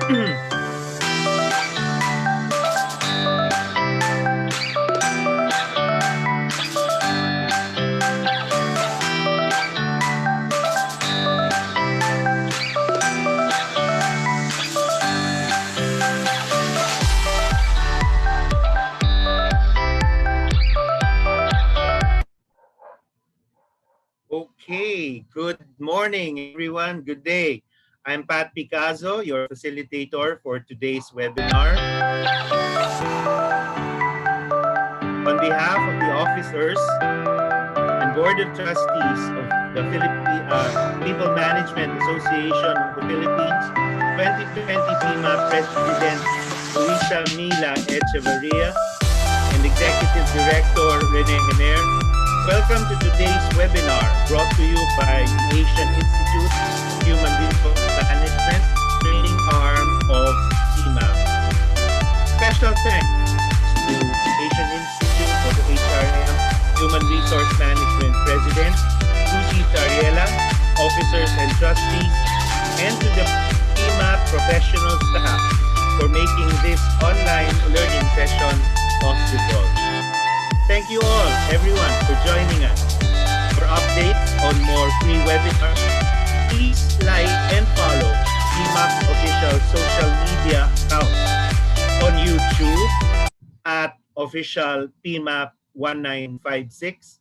Okay, good morning, everyone. Good day. I'm Pat Picasso, your facilitator for today's webinar. On behalf of the officers and Board of Trustees of the People Management Association of the Philippines, 2020 PIMA President Luisa Mila Echevarria, and Executive Director Rene Hener, welcome to today's webinar brought to you by the Asian Institute of Human Resource Management, training arm of PIMA. Special thanks to Asian Institute of HRM Human Resource Management President Lucy Tariela, officers and trustees, and to the PIMA professional staff for making this online learning session possible. Thank you all, everyone, for joining us. For updates on more free webinars, please like and follow PIMA's official social media accounts on YouTube at official PIMAP 1956,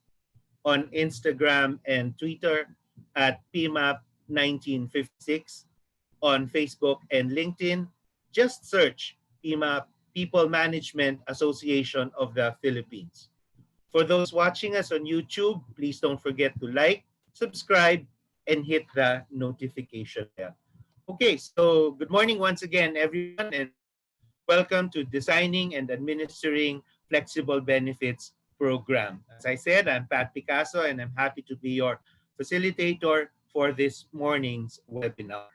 on Instagram and Twitter at PIMAP 1956, on Facebook and LinkedIn. Just search PIMAP People Management Association of the Philippines. For those watching us on YouTube, please don't forget to like, subscribe, and hit the notification bell. Okay, so good morning once again, everyone, and welcome to Designing and Administering Flexible Benefits Program. As I said, I'm Pat Picasso, and I'm happy to be your facilitator for this morning's webinar.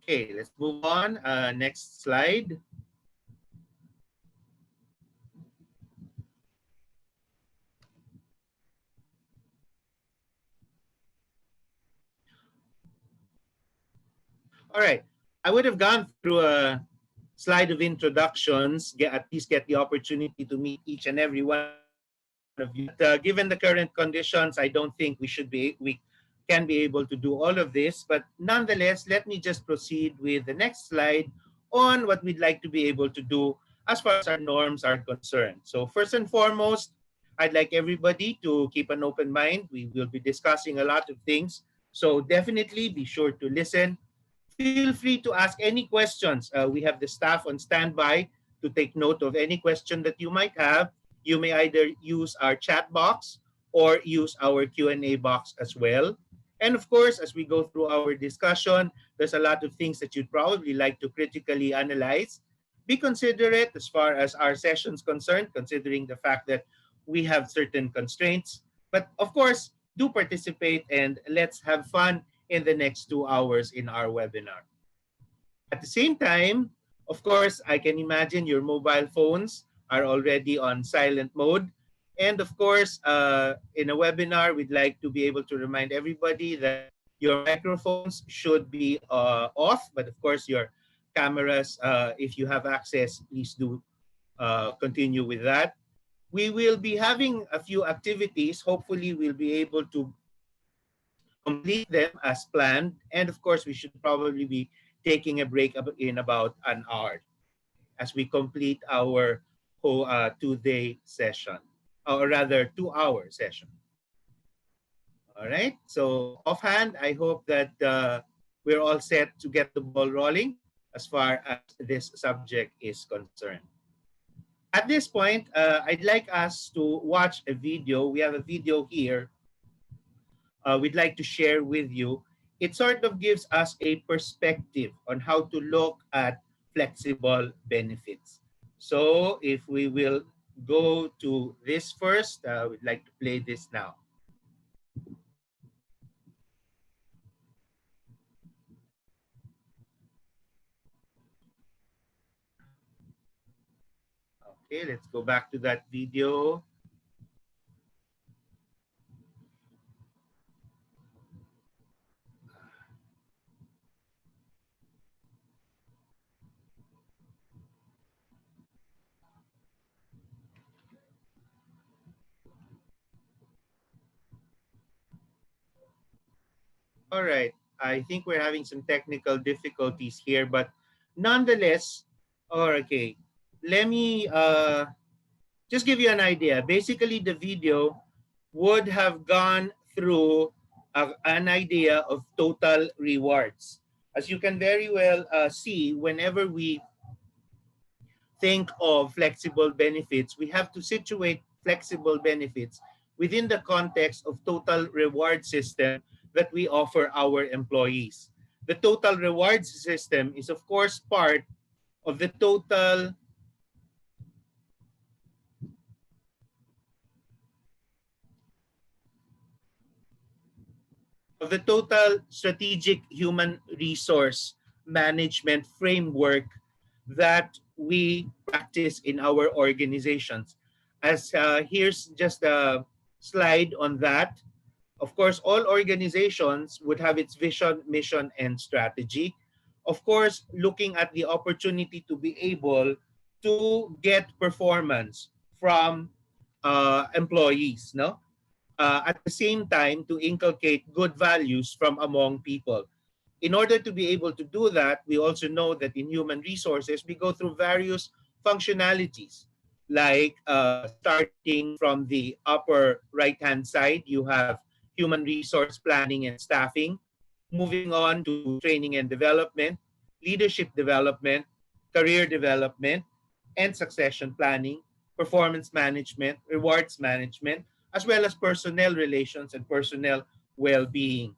Okay, let's move on. Next slide. All right. I would have gone through a slide of introductions, at least get the opportunity to meet each and every one of you. But, given the current conditions, I don't think we can be able to do all of this. But nonetheless, let me just proceed with the next slide on what we'd like to be able to do as far as our norms are concerned. So first and foremost, I'd like everybody to keep an open mind. We will be discussing a lot of things. So definitely be sure to listen. Feel free to ask any questions. We have the staff on standby to take note of any question that you might have. You may either use our chat box or use our Q&A box as well. And of course, as we go through our discussion, there's a lot of things that you'd probably like to critically analyze. Be considerate as far as our session's concerned, considering the fact that we have certain constraints. But of course, do participate and let's have fun in the next 2 hours in our webinar. At the same time, of course, I can imagine your mobile phones are already on silent mode. And of course, in a webinar, we'd like to be able to remind everybody that your microphones should be off, but of course your cameras, if you have access, please do continue with that. We will be having a few activities. Hopefully, we'll be able to complete them as planned. And of course, we should probably be taking a break in about an hour as we complete our whole 2-day session, or rather 2-hour session. All right, so offhand, I hope that we're all set to get the ball rolling as far as this subject is concerned. At this point, I'd like us to watch a video. We have a video here we'd like to share with you. It sort of gives us a perspective on how to look at flexible benefits. So if we will go to this first, we'd like to play this now. Okay, let's go back to that video. All right. I think we're having some technical difficulties here, but nonetheless, okay. Let me just give you an idea. Basically, the video would have gone through an idea of total rewards. As you can very well see, whenever we think of flexible benefits, we have to situate flexible benefits within the context of total reward system that we offer our employees. The total rewards system is of course part of the total strategic human resource management framework that we practice in our organizations. As here's just a slide on that. Of course, all organizations would have its vision, mission, and strategy. Of course, looking at the opportunity to be able to get performance from employees, no? At the same time, to inculcate good values from among people. In order to be able to do that, we also know that in human resources, we go through various functionalities. Like starting from the upper right-hand side, you have human resource planning and staffing. Moving on to training and development, leadership development, career development, and succession planning, performance management, rewards management, as well as personnel relations and personnel well-being.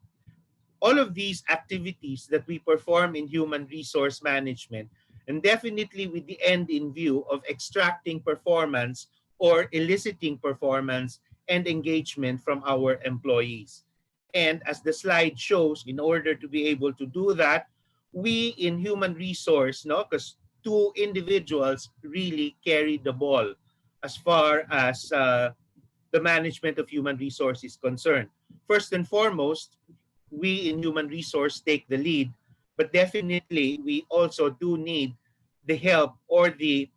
All of these activities that we perform in human resource management, and definitely with the end in view of extracting performance or eliciting performance and engagement from our employees. And as the slide shows, in order to be able to do that, we in human resource, no, because two individuals really carry the ball as far as the management of human resource is concerned. First and foremost, we in human resource take the lead, but definitely we also do need the help or the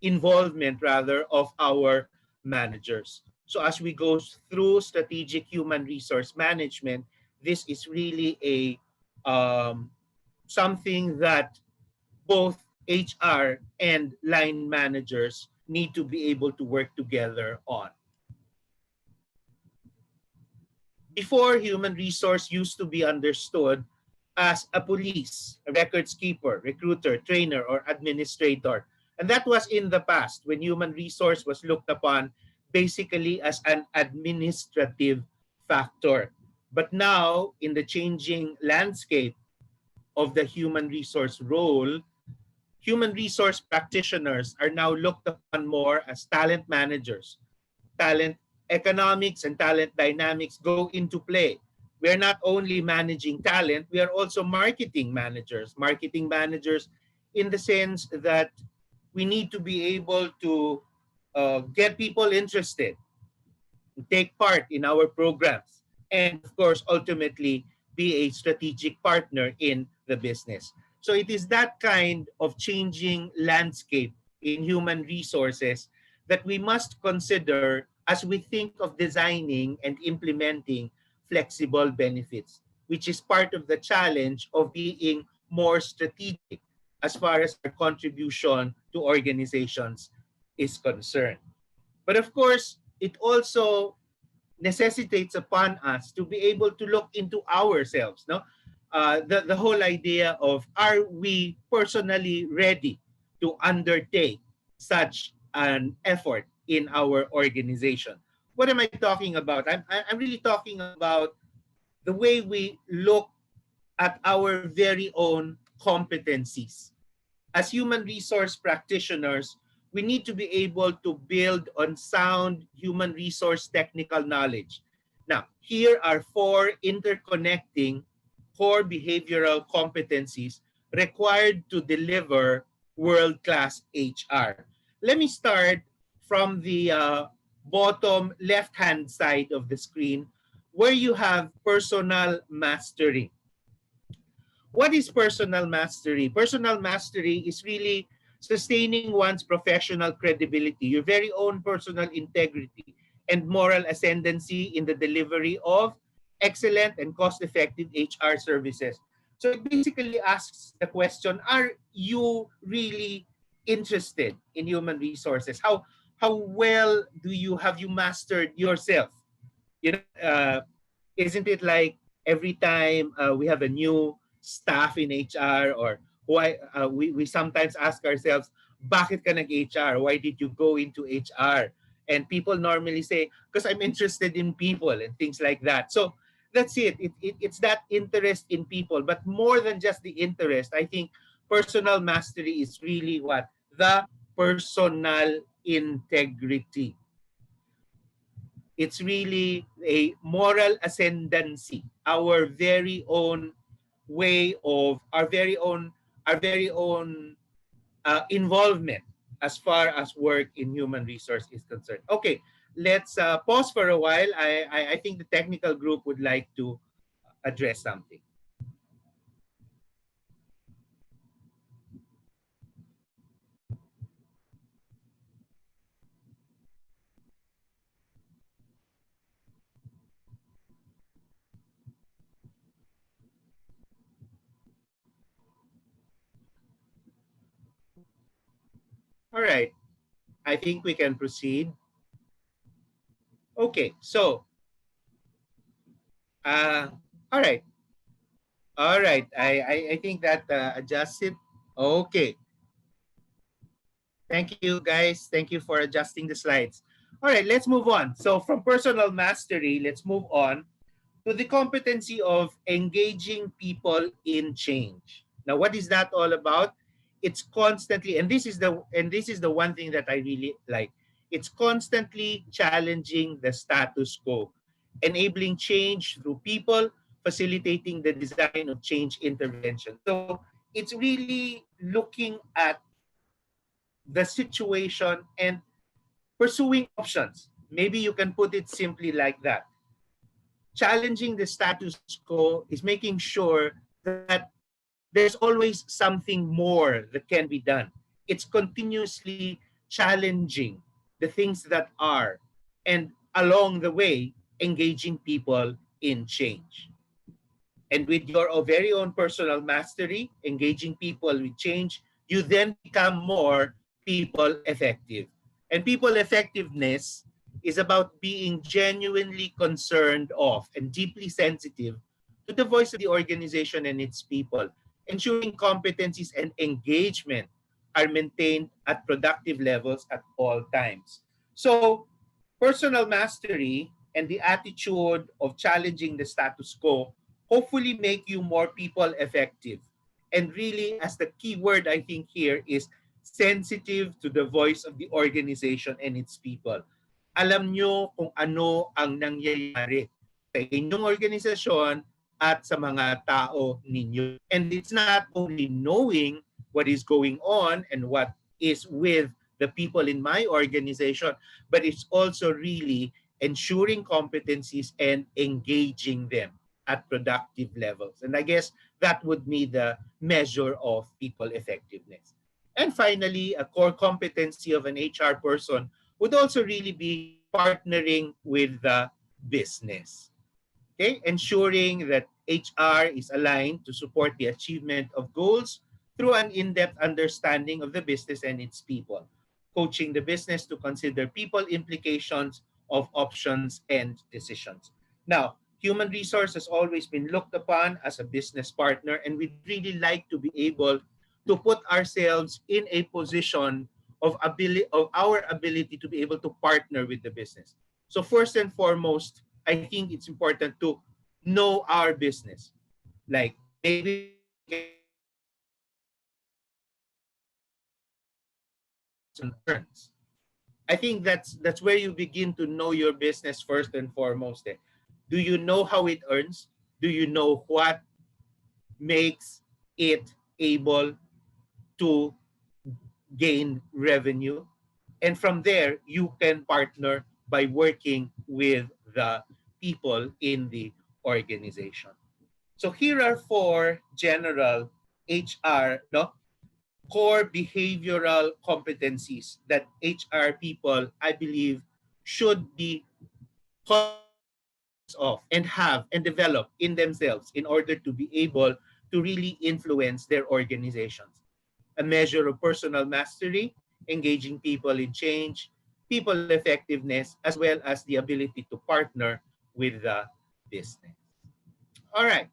involvement rather of our managers. So as we go through strategic human resource management, this is really a something that both HR and line managers need to be able to work together on. Before, human resource used to be understood as a police, a records keeper, recruiter, trainer, or administrator. And that was in the past when human resource was looked upon basically as an administrative factor. But now, in the changing landscape of the human resource role, human resource practitioners are now looked upon more as talent managers. Talent economics and talent dynamics go into play. We're not only managing talent, we are also marketing managers. Marketing managers in the sense that we need to be able to get people interested, take part in our programs, and of course, ultimately be a strategic partner in the business. So it is that kind of changing landscape in human resources that we must consider as we think of designing and implementing flexible benefits, which is part of the challenge of being more strategic as far as our contribution to organizations is concerned. But of course, it also necessitates upon us to be able to look into ourselves. No, the whole idea of are we personally ready to undertake such an effort in our organization? What am I talking about? I'm really talking about the way we look at our very own competencies. As human resource practitioners, we need to be able to build on sound human resource technical knowledge. Now, here are four interconnecting core behavioral competencies required to deliver world-class HR. let me start from the bottom left-hand side of the screen where you have personal mastery. What is personal mastery? Personal mastery is really sustaining one's professional credibility, your very own personal integrity, and moral ascendancy in the delivery of excellent and cost-effective HR services. So it basically asks the question, are you really interested in human resources? How well do you have you mastered yourself? Isn't it like every time we have a new staff in HR, or we sometimes ask ourselves, bakit ka nag-HR? Why did you go into HR? And people normally say, because I'm interested in people and things like that. So that's it. It's that interest in people. But more than just the interest, I think personal mastery is really what? The personal integrity. It's really a moral ascendancy, our very own way of our very own involvement as far as work in human resource is concerned. Okay, let's pause for a while. I think the technical group would like to address something. All right, I think we can proceed. Okay, so uh, all right, all right. I think that adjusts it. Okay. Thank you, guys. Thank you for adjusting the slides. All right, let's move on. So from personal mastery, let's move on to the competency of engaging people in change. Now, what is that all about? It's constantly, and this is the one thing that I really like. It's constantly challenging the status quo, enabling change through people, facilitating the design of change intervention. So it's really looking at the situation and pursuing options. Maybe you can put it simply like that. Challenging the status quo is making sure that there's always something more that can be done. It's continuously challenging the things that are, and along the way, engaging people in change. And with your very own personal mastery, engaging people with change, you then become more people effective. And people effectiveness is about being genuinely concerned of and deeply sensitive to the voice of the organization and its people, ensuring competencies and engagement are maintained at productive levels at all times. So, personal mastery and the attitude of challenging the status quo hopefully make you more people effective. And really, as the key word I think here is sensitive to the voice of the organization and its people. Alam nyo kung ano ang nangyayari sa inyong organisasyon at sa mga tao ninyo. And it's not only knowing what is going on and what is with the people in my organization, but it's also really ensuring competencies and engaging them at productive levels. And I guess that would be the measure of people effectiveness. And finally, a core competency of an HR person would also really be partnering with the business. Okay, ensuring that HR is aligned to support the achievement of goals through an in-depth understanding of the business and its people, coaching the business to consider people implications of options and decisions. Now, human resource has always been looked upon as a business partner, and we'd really like to be able to put ourselves in a position of our ability to be able to partner with the business. So first and foremost, I think it's important to know our business. Like maybe earns. I think that's where you begin to know your business first and foremost. Eh. Do you know how it earns? Do you know what makes it able to gain revenue? And from there, you can partner by working with the people in the organization. So here are four general HR, no, core behavioral competencies that HR people, I believe, should be conscious of and have and develop in themselves in order to be able to really influence their organizations. A measure of personal mastery, engaging people in change, people effectiveness, as well as the ability to partner with the business. All right,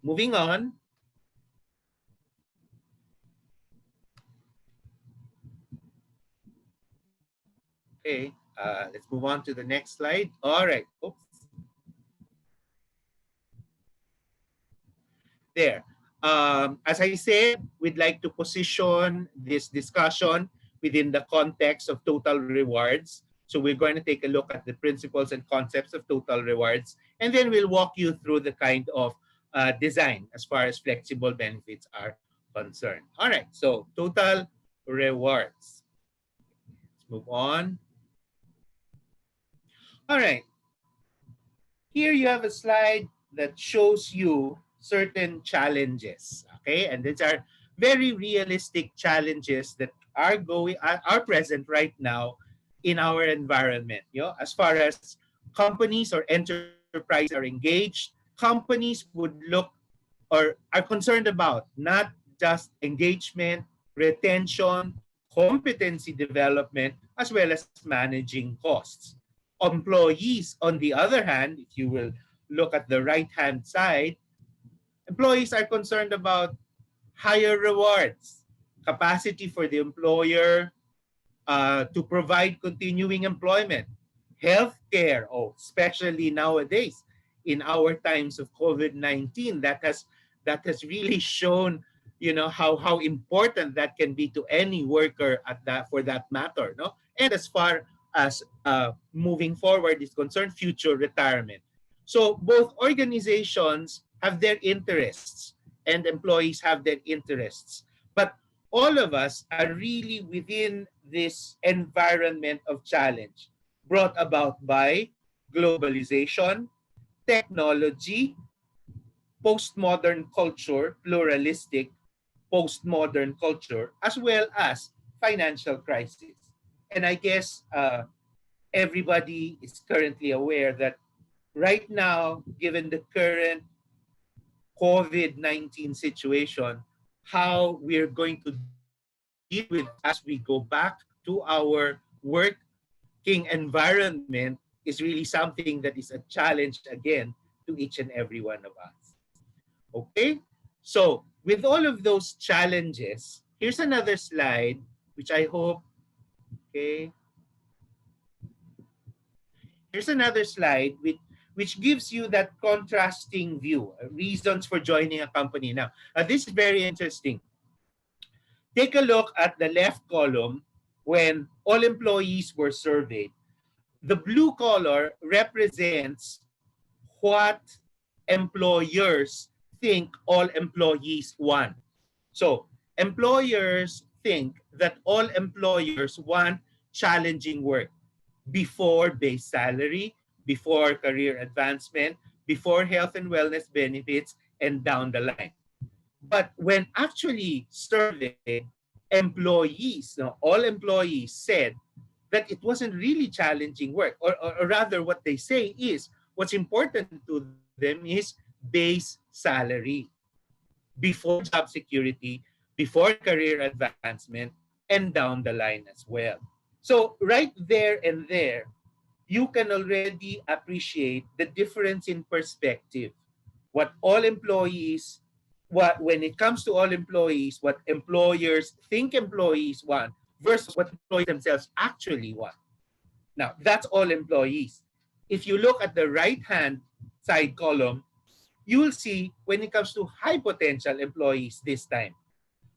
moving on. Okay, let's move on to the next slide. All right, oops, there. As I said, we'd like to position this discussion within the context of total rewards. So we're going to take a look at the principles and concepts of total rewards, and then we'll walk you through the kind of design as far as flexible benefits are concerned. All right, so total rewards. Let's move on. All right, here you have a slide that shows you certain challenges, okay? And these are very realistic challenges that are present right now in our environment. You know, as far as companies or enterprises are engaged, companies would look or are concerned about not just engagement, retention, competency development, as well as managing costs. Employees, on the other hand, if you will look at the right-hand side, employees are concerned about higher rewards, capacity for the employer to provide continuing employment, healthcare, oh, especially nowadays in our times of COVID-19, that has really shown, you know, how important that can be to any worker at that for that matter, no? And as far as moving forward is concerned, future retirement. So both organizations have their interests and employees have their interests. But all of us are really within this environment of challenge brought about by globalization, technology, postmodern culture, pluralistic postmodern culture, as well as financial crisis. And I guess everybody is currently aware that right now, given the current COVID-19 situation, how we're going to deal with as we go back to our working environment is really something that is a challenge again to each and every one of us. Okay? So, with all of those challenges, here's another slide which I hope, okay, here's another slide which gives you that contrasting view, reasons for joining a company. Now, this is very interesting. Take a look at the left column when all employees were surveyed. The blue color represents what employers think all employees want. So employers think that all employers want challenging work before base salary, before career advancement, before health and wellness benefits, and down the line. But when actually surveyed, employees, no, all employees said that it wasn't really challenging work, or rather what they say is what's important to them is base salary before job security, before career advancement, and down the line as well. So right there and there, you can already appreciate the difference in perspective. What all employees, what when it comes to all employees, what employers think employees want versus what employees themselves actually want. Now, that's all employees. If you look at the right-hand side column, you will see when it comes to high potential employees this time.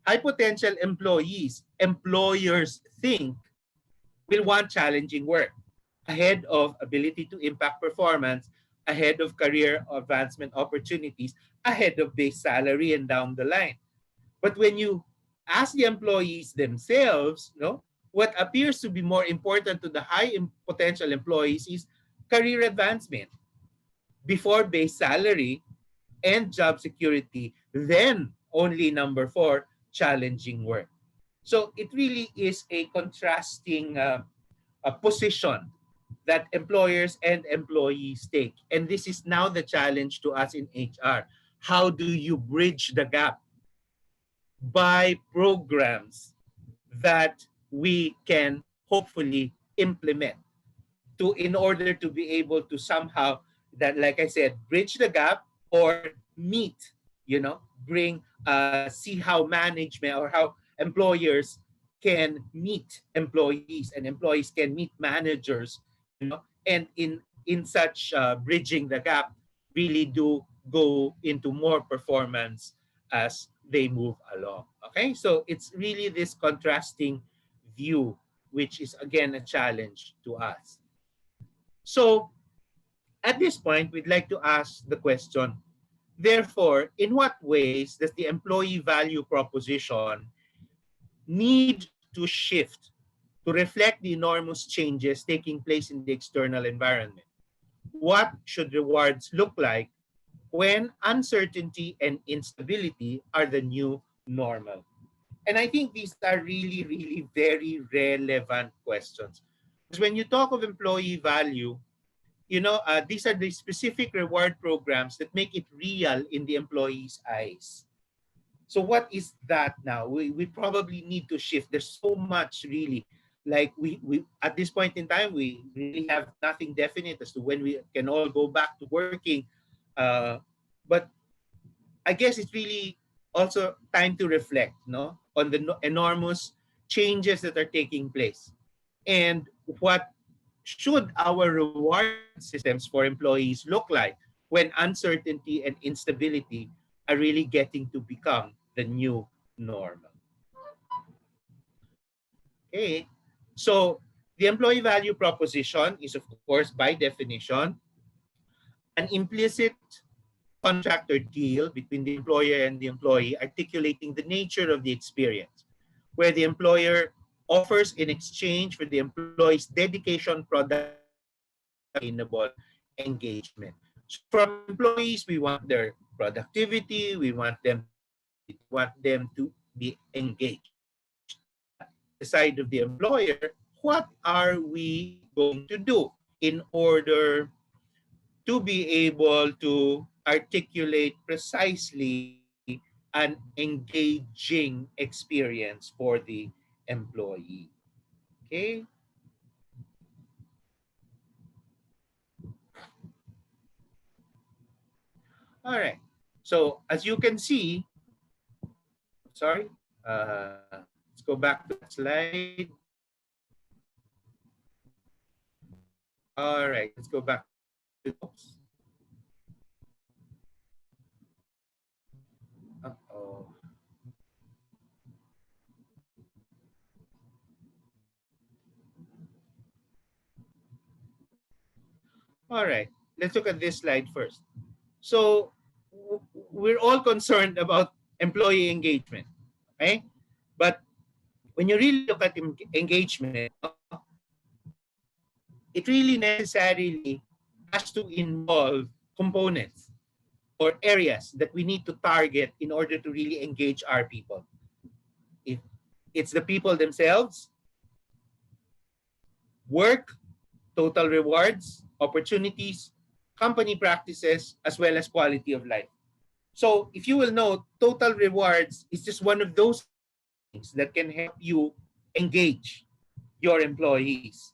High potential employees, employers think will want challenging work ahead of ability to impact performance, ahead of career advancement opportunities, ahead of base salary and down the line. But when you ask the employees themselves, no, what appears to be more important to the high potential employees is career advancement before base salary and job security. Then only number four, challenging work. So it really is a contrasting a position that employers and employees take. And this is now the challenge to us in HR. How do you bridge the gap by programs that we can hopefully implement to in order to be able to somehow that, like I said, bridge the gap or meet, bring see how management or how employers can meet employees and employees can meet managers, and in such bridging the gap really do go into more performance as they move along. Okay, so it's really this contrasting view, which is again a challenge to us. So at this point, we'd like to ask the question, therefore, in what ways does the employee value proposition need to shift to reflect the enormous changes taking place in the external environment? What should rewards look like when uncertainty and instability are the new normal? And I think these are really, really very relevant questions. Because when you talk of employee value, these are the specific reward programs that make it real in the employee's eyes. So what is that now? We probably need to shift. There's so much really. Like we at this point in time, we really have nothing definite as to when we can all go back to working. But I guess it's really also time to reflect, on the enormous changes that are taking place, and what should our reward systems for employees look like when uncertainty and instability are really getting to become the new normal? Okay, so the employee value proposition is, of course, by definition, an implicit contract or deal between the employer and the employee articulating the nature of the experience, where the employer offers in exchange for the employee's dedication, productivity, and sustainable engagement. So from employees, we want their productivity, we want them to succeed, we want them to be engaged. But the side of the employer, what are we going to do in order to be able to articulate precisely an engaging experience for the employee? Okay. All right. So as you can see, sorry, let's go back to that slide. All right, let's go back to those. Uh-oh. All right, let's look at this slide first. So we're all concerned about employee engagement, okay? But when you really look at engagement, it really necessarily has to involve components or areas that we need to target in order to really engage our people. If it's the people themselves, work, total rewards, opportunities, company practices, as well as quality of life. So if you will note, total rewards is just one of those things that can help you engage your employees.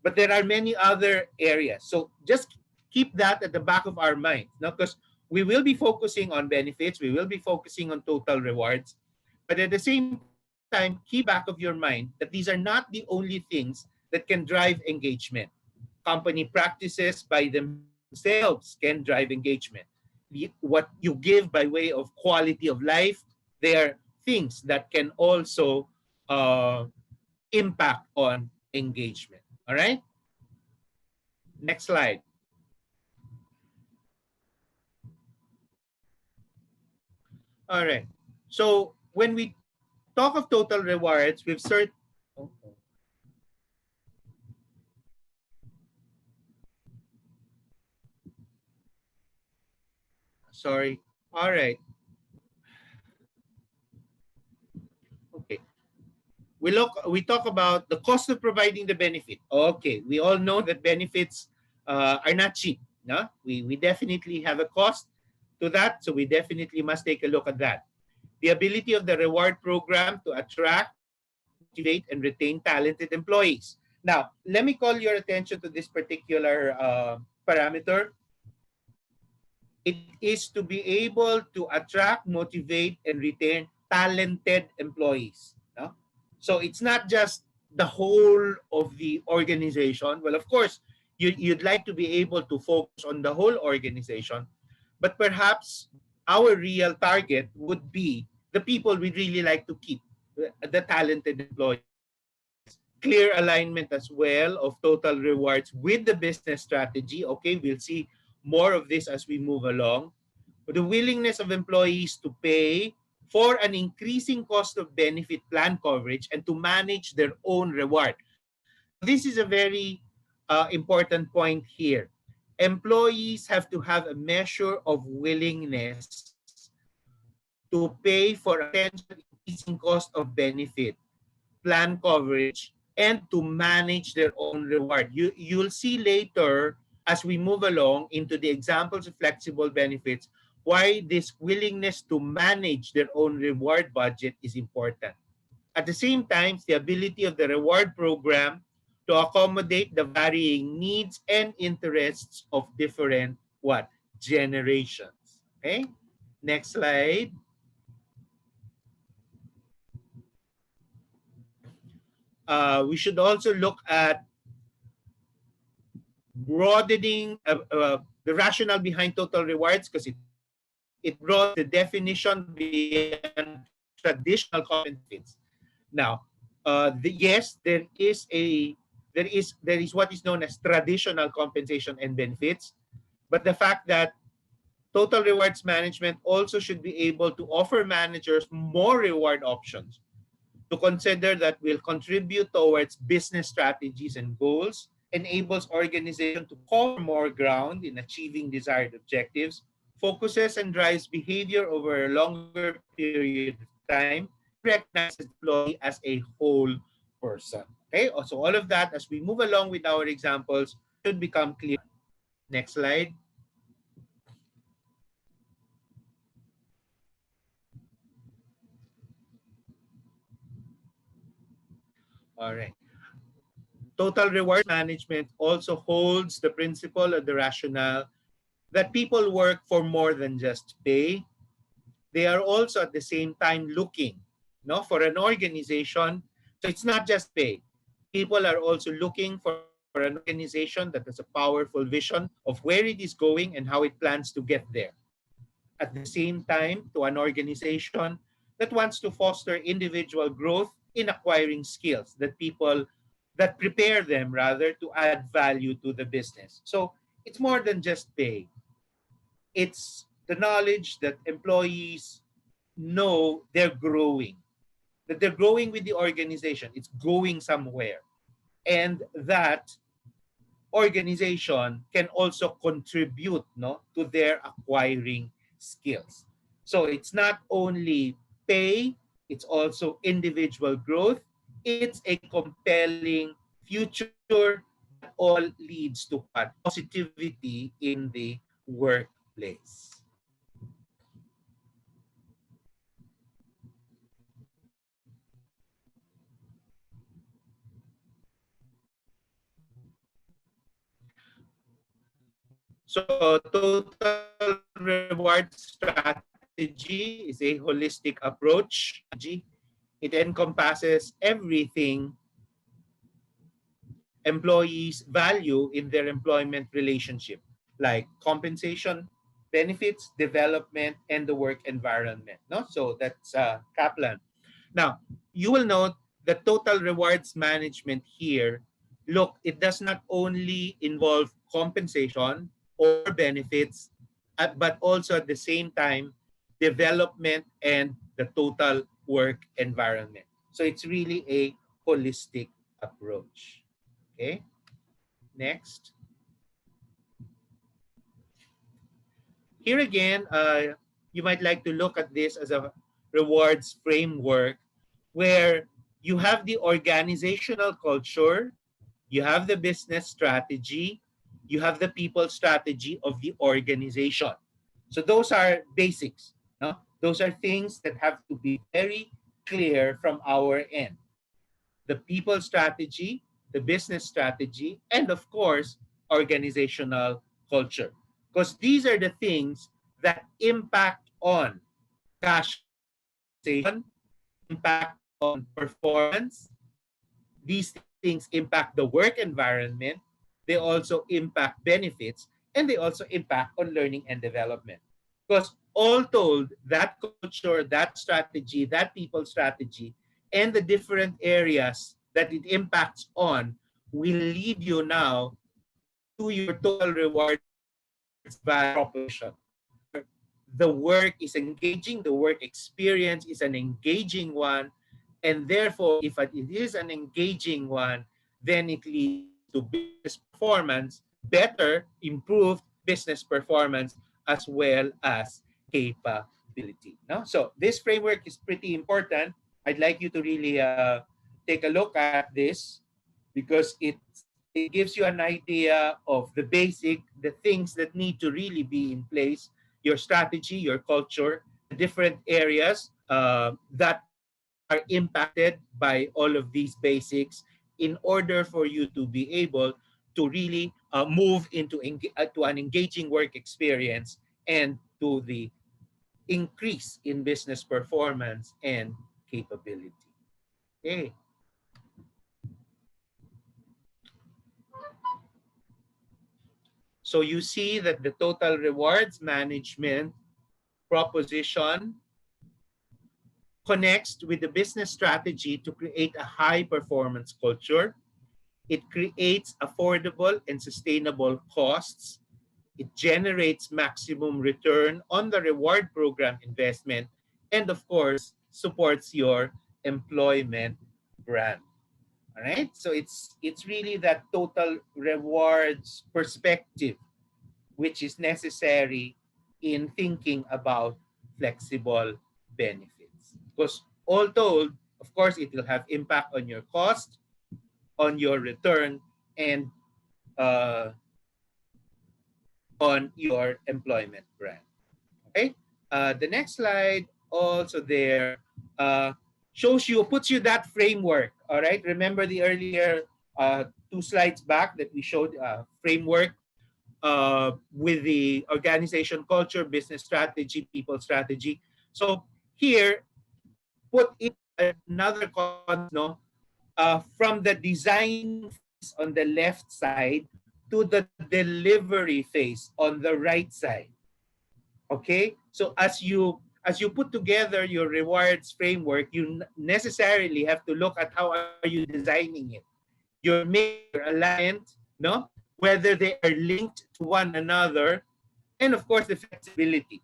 But there are many other areas. So just keep that at the back of our mind, because we will be focusing on benefits, we will be focusing on total rewards, but at the same time, keep back of your mind that these are not the only things that can drive engagement. Company practices by themselves can drive engagement. What you give by way of quality of life, they are things that can also impact on engagement. All right? Next slide. All right. So when we talk of total rewards, we've certain sorry. All right. Okay. We talk about the cost of providing the benefit. Okay, we all know that benefits are not cheap. No, we definitely have a cost to that, so we definitely must take a look at that. The ability of the reward program to attract, motivate, and retain talented employees. Now, let me call your attention to this particular parameter. It is to be able to attract, motivate, and retain talented employees. No? So it's not just the whole of the organization. Well, of course, you'd like to be able to focus on the whole organization, but perhaps our real target would be the people we really like to keep, the talented employees. Clear alignment as well of total rewards with the business strategy. Okay, we'll see more of this as we move along. The willingness of employees to pay for an increasing cost of benefit plan coverage and to manage their own reward. Now, this is a very important point here. Employees have to have a measure of willingness to pay for a potential increasing cost of benefit plan coverage, and to manage their own reward. You'll see later as we move along into the examples of flexible benefits why this willingness to manage their own reward budget is important. At the same time, the ability of the reward program to accommodate the varying needs and interests of different what? Generations. Okay? Next slide. We should also look at broadening the rationale behind total rewards because it brought the definition beyond traditional benefits. Now, yes, there is what is known as traditional compensation and benefits, but the fact that total rewards management also should be able to offer managers more reward options to consider that will contribute towards business strategies and goals, enables organization to cover more ground in achieving desired objectives, focuses and drives behavior over a longer period of time, and recognizes the employee as a whole person. Okay, so all of that as we move along with our examples should become clear. Next slide. All right. Total rewards management also holds the principle or the rationale that people work for more than just pay. They are also at the same time looking, no, for an organization. So it's not just pay. People are also looking for an organization that has a powerful vision of where it is going and how it plans to get there. At the same time, to an organization that wants to foster individual growth in acquiring skills that prepare them rather to add value to the business. So it's more than just pay. It's the knowledge that employees know they're growing, that they're growing with the organization. It's going somewhere. And that organization can also contribute, no, to their acquiring skills. So it's not only pay, it's also individual growth. It's a compelling future that all leads to what? Positivity in the workplace. So total reward strategy is a holistic approach. It encompasses everything employees value in their employment relationship, like compensation, benefits, development, and the work environment. No, so that's Kaplan. Now, you will note the total rewards management here. Look, it does not only involve compensation or benefits, but also at the same time, development and the total work environment. So it's really a holistic approach. Okay, next. here again, you might like to look at this as a rewards framework where you have the organizational culture, you have the business strategy, you have the people strategy of the organization. So those are basics. No? Those are things that have to be very clear from our end. The people strategy, the business strategy, and of course, organizational culture. Because these are the things that impact on cash compensation, impact on performance. These things impact the work environment. They also impact benefits, and they also impact on learning and development. Because all told, that culture, that strategy, that people strategy, and the different areas that it impacts on will lead you now to your total rewards value proposition, where the work is engaging, the work experience is an engaging one, and therefore, if it is an engaging one, then it leads to business performance, better, improved business performance, as well as capability. No? So this framework is pretty important. I'd like you to really take a look at this because it gives you an idea of the basic, the things that need to really be in place, your strategy, your culture, the different areas that are impacted by all of these basics in order for you to be able to really move into to an engaging work experience and to the increase in business performance and capability. Okay. So you see that the total rewards management proposition connects with the business strategy to create a high performance culture. It creates affordable and sustainable costs. It generates maximum return on the reward program investment, and of course, supports your employment brand. All right. So it's really that total rewards perspective which is necessary in thinking about flexible benefits. Because all told, of course, it will have impact on your cost, on your return, and uh, on your employment brand. Okay. The next slide also there shows you, puts you that framework. All right. Remember the earlier two slides back that we showed framework with the organization culture, business strategy, people strategy. So here, put in another concept, no, from the designing phase on the left side to the delivery phase on the right side. Okay, so as you put together your rewards framework, you necessarily have to look at how are you designing it, your mix, your alignment, no, whether they are linked to one another, and of course the flexibility.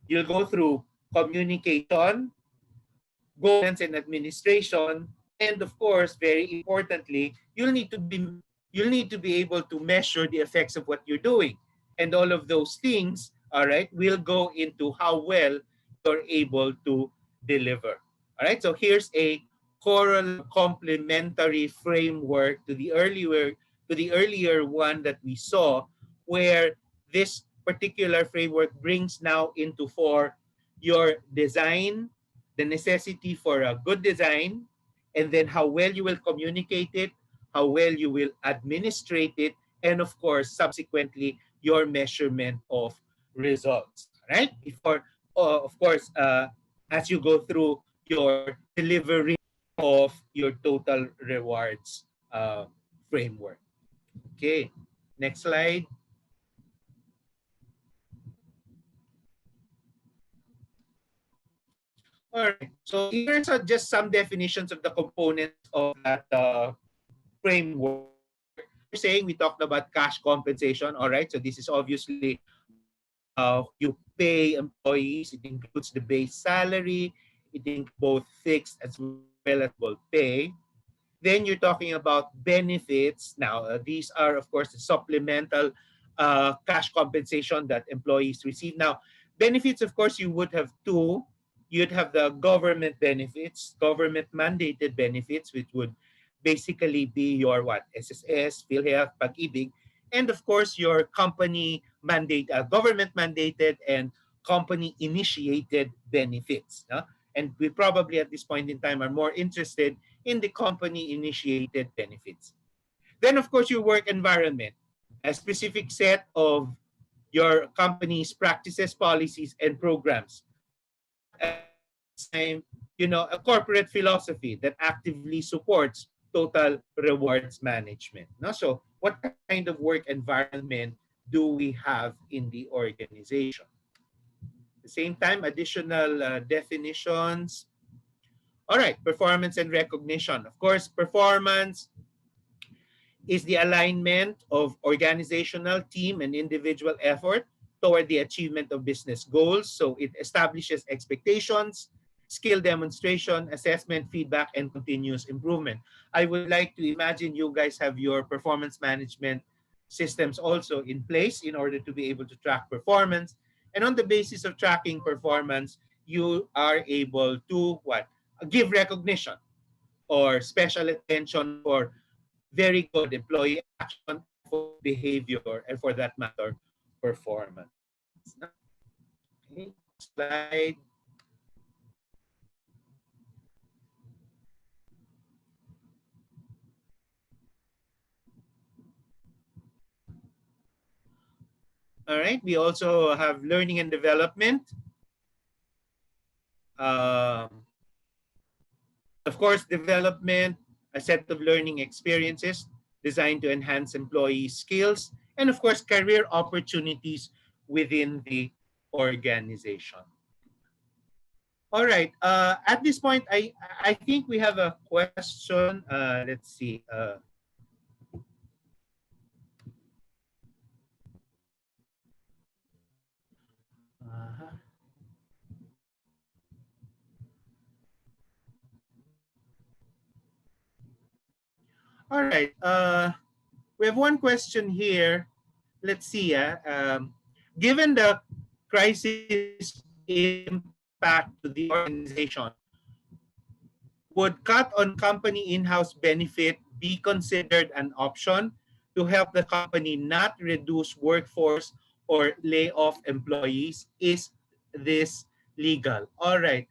You'll go through communication, governance and administration, and of course, very importantly, you'll need to be able to measure the effects of what you're doing. And all of those things, all right, will go into how well you're able to deliver. All right, so here's a choral complementary framework to the earlier one that we saw, where this particular framework brings now into for your design, the necessity for a good design, and then how well you will communicate it, how well you will administrate it, and of course, subsequently, your measurement of results. Right? Before, of course, as you go through your delivery of your total rewards framework. Okay, next slide. All right. So here's just some definitions of the components of that framework. You're saying we talked about cash compensation. All right. So this is obviously how you pay employees. It includes the base salary. It includes both fixed as well as variable pay. Then you're talking about benefits. Now, these are, of course, the supplemental cash compensation that employees receive. Now, benefits, of course, you would have two. You'd have the government benefits, government mandated benefits, which would basically be your what? SSS, PhilHealth, Pag-ibig, and of course your company mandate, government mandated and company initiated benefits. No? And we probably at this point in time are more interested in the company initiated benefits. Then of course your work environment, a specific set of your company's practices, policies, and programs. But at the same time, a corporate philosophy that actively supports total rewards management. No? So what kind of work environment do we have in the organization? At the same time, additional definitions. All right, performance and recognition. Of course, performance is the alignment of organizational, team, and individual effort toward the achievement of business goals. So it establishes expectations, skill demonstration, assessment, feedback, and continuous improvement. I would like to imagine you guys have your performance management systems also in place in order to be able to track performance. And on the basis of tracking performance, you are able to what? Give recognition or special attention for very good employee action, effort, behavior, and for that matter, performance. Okay, slide. All right, we also have learning and development. Of course, development, a set of learning experiences designed to enhance employee skills, and of course, career opportunities within the organization. All right. At this point, I think we have a question. Let's see. Uh, all right. We have one question here. Let's see. Given the crisis impact to the organization, would cut on company in-house benefit be considered an option to help the company not reduce workforce or lay off employees? Is this legal? All right.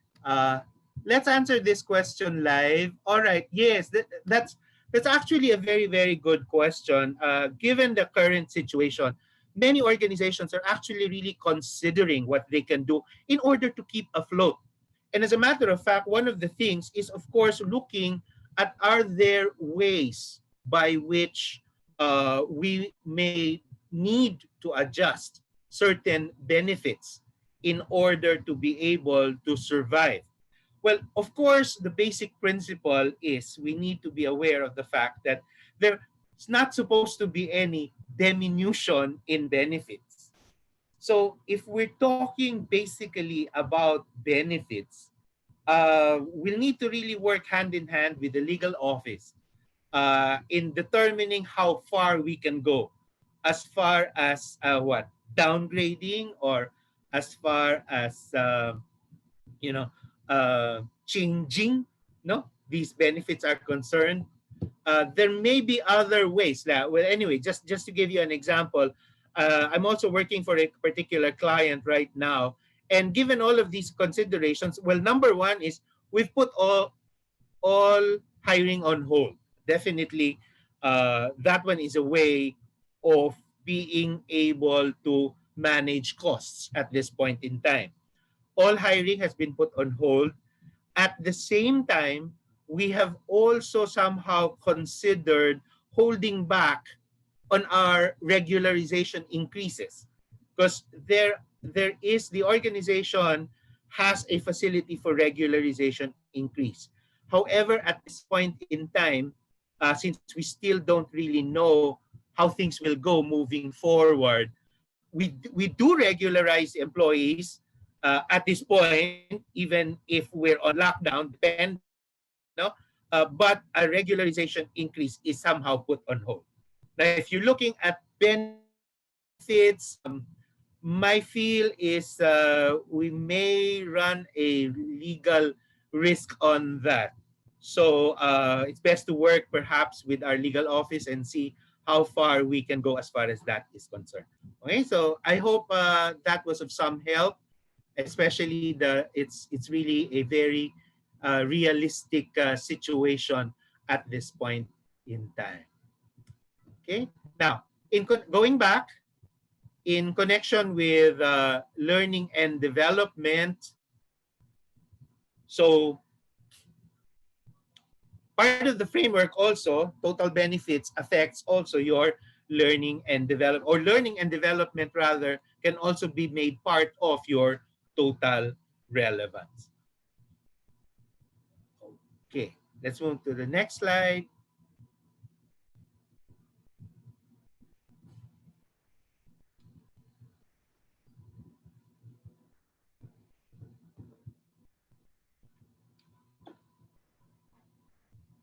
Let's answer this question live. All right. Yes, that's actually a very, very good question. Given the current situation, many organizations are actually really considering what they can do in order to keep afloat. And as a matter of fact, one of the things is, of course, looking at are there ways by which we may need to adjust certain benefits in order to be able to survive. Well, of course, the basic principle is we need to be aware of the fact that there's not supposed to be any diminution in benefits. So if we're talking basically about benefits, we'll need to really work hand in hand with the legal office in determining how far we can go, as far as what downgrading or as far as you know changing no these benefits are concerned. There may be other ways. Well, anyway, just to give you an example, I'm also working for a particular client right now, and given all of these considerations, well, number one is we've put all hiring on hold. Definitely, that one is a way of being able to manage costs at this point in time. All hiring has been put on hold. At the same time, we have also somehow considered holding back on our regularization increases, because there is the organization has a facility for regularization increase. However, at this point in time, since we still don't really know how things will go moving forward, we do regularize employees at this point, even if we're on lockdown, depending, but a regularization increase is somehow put on hold. Now, if you're looking at benefits benefits, my feel is we may run a legal risk on that. So it's best to work perhaps with our legal office and see how far we can go as far as that is concerned. Okay, so I hope that was of some help, especially it's really a very realistic situation at this point in time. Okay, now going back in connection with learning and development. So part of the framework also, total benefits affects also your learning and develop, or learning and development rather, can also be made part of your total relevance. Okay, let's move to the next slide.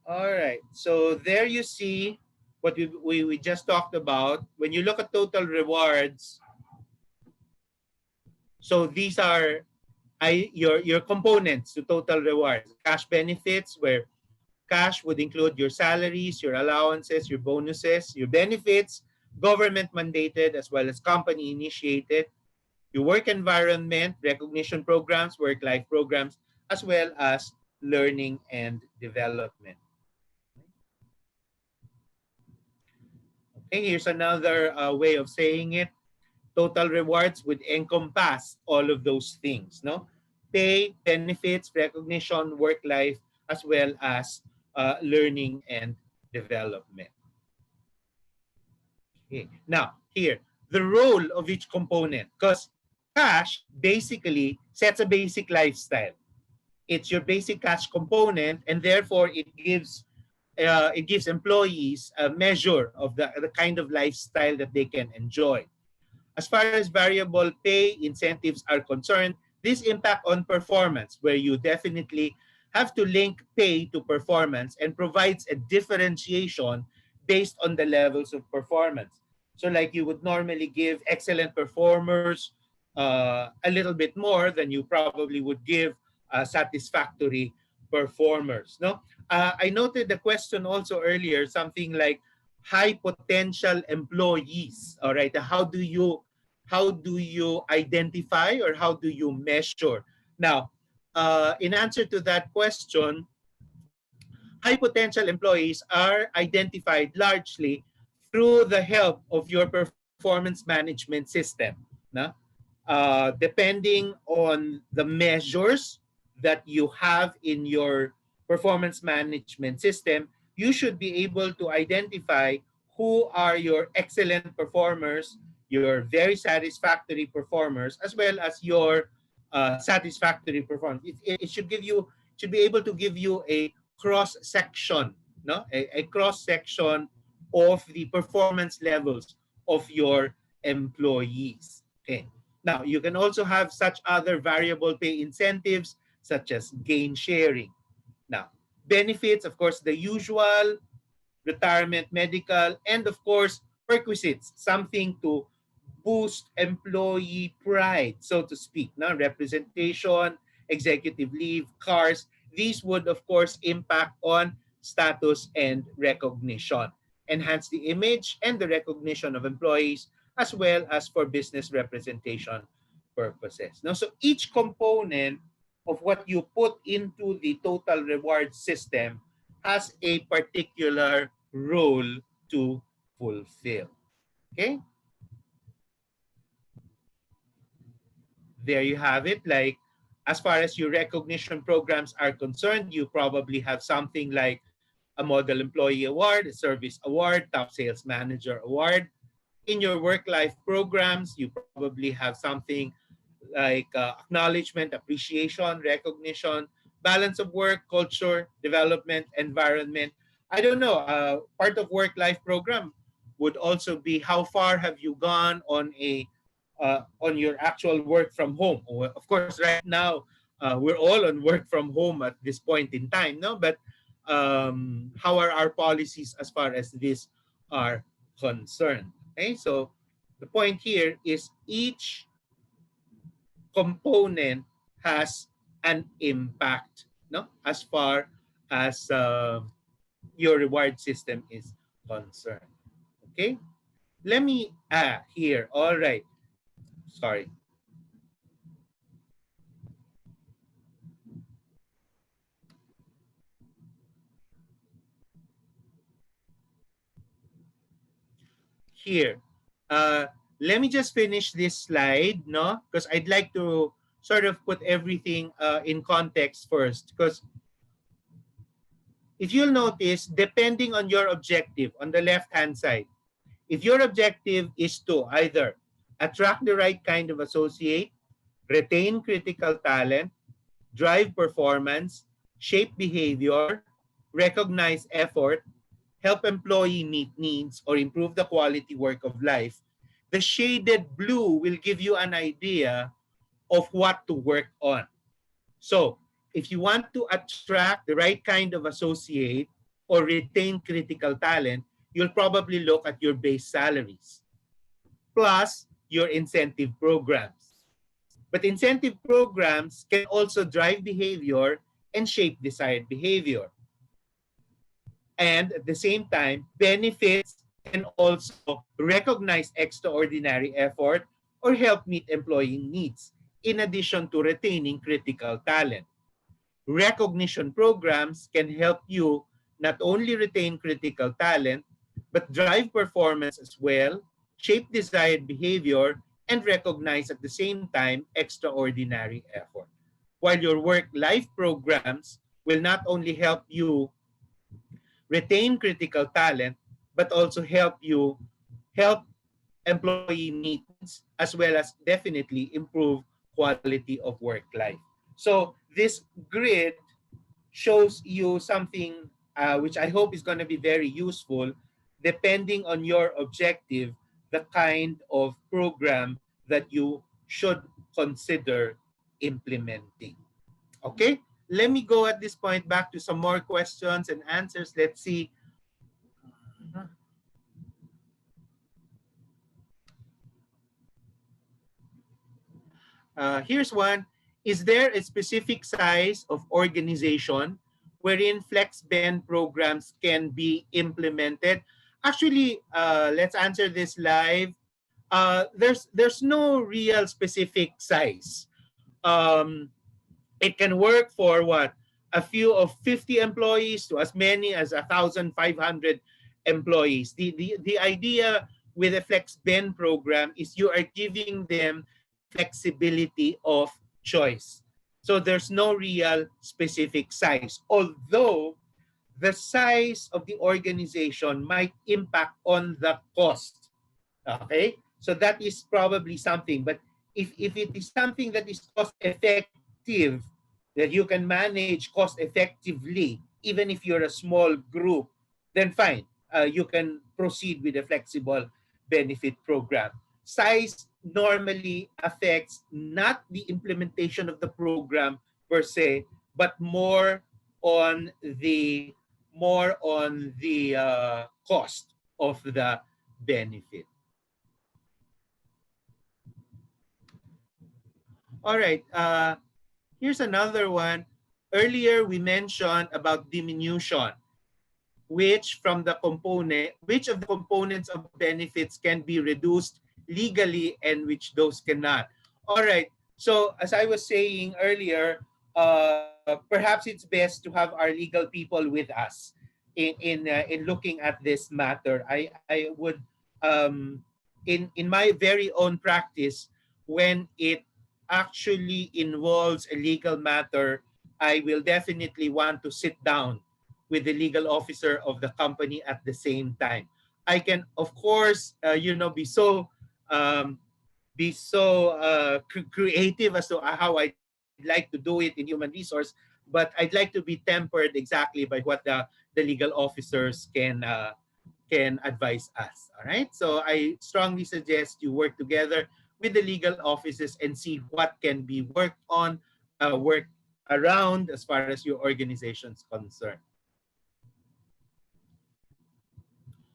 All right, so there you see what we just talked about. When you look at total rewards, so these are your components to total rewards. Cash benefits, where cash would include your salaries, your allowances, your bonuses, your benefits, government mandated as well as company initiated, your work environment, recognition programs, work-life programs, as well as learning and development. Okay, here's another way of saying it. Total rewards would encompass all of those things, no? Pay, benefits, recognition, work life, as well as learning and development. Okay. Now, here, the role of each component, because cash basically sets a basic lifestyle. It's your basic cash component, and therefore it gives employees a measure of the kind of lifestyle that they can enjoy. As far as variable pay incentives are concerned, this impact on performance, where you definitely have to link pay to performance and provides a differentiation based on the levels of performance. So like you would normally give excellent performers a little bit more than you probably would give satisfactory performers. No, I noted the question also earlier, something like high potential employees. All right, how do you identify or how do you measure? Now, in answer to that question, high potential employees are identified largely through the help of your performance management system. No? Depending on the measures that you have in your performance management system, you should be able to identify who are your excellent performers, your very satisfactory performers, as well as your satisfactory performance. It should give you, should be able to give you a cross section, no, a cross section of the performance levels of your employees. Okay. Now, you can also have such other variable pay incentives such as gain sharing. Now, benefits, of course, the usual retirement, medical, and of course, perquisites, something to boost employee pride, so to speak. Now, representation, executive leave, cars, these would, of course, impact on status and recognition, enhance the image and the recognition of employees, as well as for business representation purposes. Now, so each component of what you put into the total reward system has a particular role to fulfill. Okay? There you have it. Like, as far as your recognition programs are concerned, you probably have something like a Model Employee Award, a Service Award, Top Sales Manager Award. In your work-life programs, you probably have something like acknowledgement, appreciation, recognition, balance of work, culture, development, environment. I don't know. Part of work-life program would also be how far have you gone on your actual work from home. Of course, right now we're all on work from home at this point in time, no? But how are our policies as far as this are concerned? Okay, so The point here is each component has an impact, no, as far as your reward system is concerned. Okay, let me here. All right, sorry. Here, uh, let me just finish this slide, no, because I'd like to sort of put everything in context first, because if you'll notice, depending on your objective on the left hand side, if your objective is to either attract the right kind of associate, retain critical talent, drive performance, shape behavior, recognize effort, help employee meet needs, or improve the quality work of life, the shaded blue will give you an idea of what to work on. So if you want to attract the right kind of associate or retain critical talent, you'll probably look at your base salaries plus your incentive programs. But incentive programs can also drive behavior and shape desired behavior. And at the same time, benefits can also recognize extraordinary effort or help meet employee needs, in addition to retaining critical talent. Recognition programs can help you not only retain critical talent, but drive performance as well, shape desired behavior, and recognize at the same time extraordinary effort. While your work-life programs will not only help you retain critical talent, but also help employee needs as well as definitely improve quality of work life. So this grid shows you something which I hope is going to be very useful depending on your objective, the kind of program that you should consider implementing. Okay, let me go at this point back to some more questions and answers. Let's see. Here's one. Is there a specific size of organization wherein flex bend programs can be implemented? Actually, let's answer this live. There's no real specific size. Um, it can work for what, a few of 50 employees to as many as 1,500 employees. The idea with a flex bend program is you are giving them the flexibility of choice. So there's no real specific size, although the size of the organization might impact on the cost. Okay, so that is probably something. But if it is something that is cost effective, that you can manage cost effectively, even if you're a small group, then fine. You can proceed with a flexible benefit program. Size normally affects not the implementation of the program per se, but on the cost of the benefit. All right. Here's another one. Earlier, we mentioned about diminution, which of the components of benefits can be reduced legally and which those cannot. All right. So as I was saying earlier, perhaps it's best to have our legal people with us in looking at this matter. I would in my very own practice, when it actually involves a legal matter, I will definitely want to sit down with the legal officer of the company at the same time. I can, of course, be so creative as to how I'd like to do it in human resource, but I'd like to be tempered exactly by what the legal officers can advise us. All right. So I strongly suggest you work together with the legal offices and see what can be worked on, work around as far as your organization's concerned.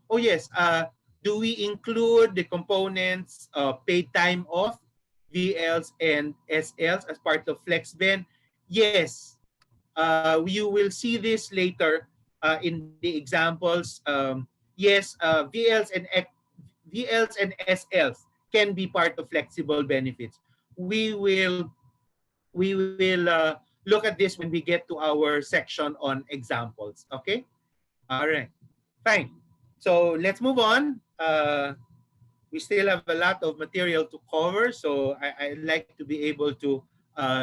Oh yes, Do we include the components paid time off, VLs and SLs as part of FlexBen? Yes. You will see this later in the examples. Yes, VLs and SLs can be part of flexible benefits. We will look at this when we get to our section on examples. Okay. All right. Fine. So let's move on. We still have a lot of material to cover, so I'd like to be able to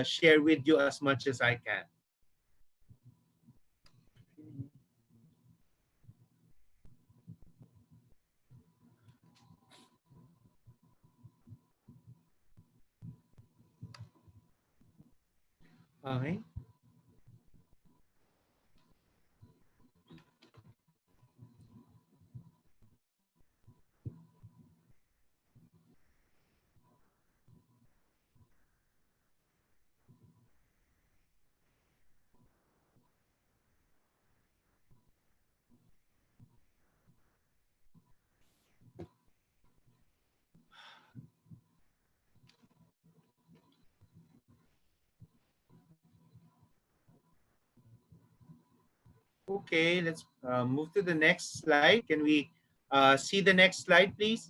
share with you as much as I can. Okay. Okay, let's move to the next slide. Can we see the next slide, please?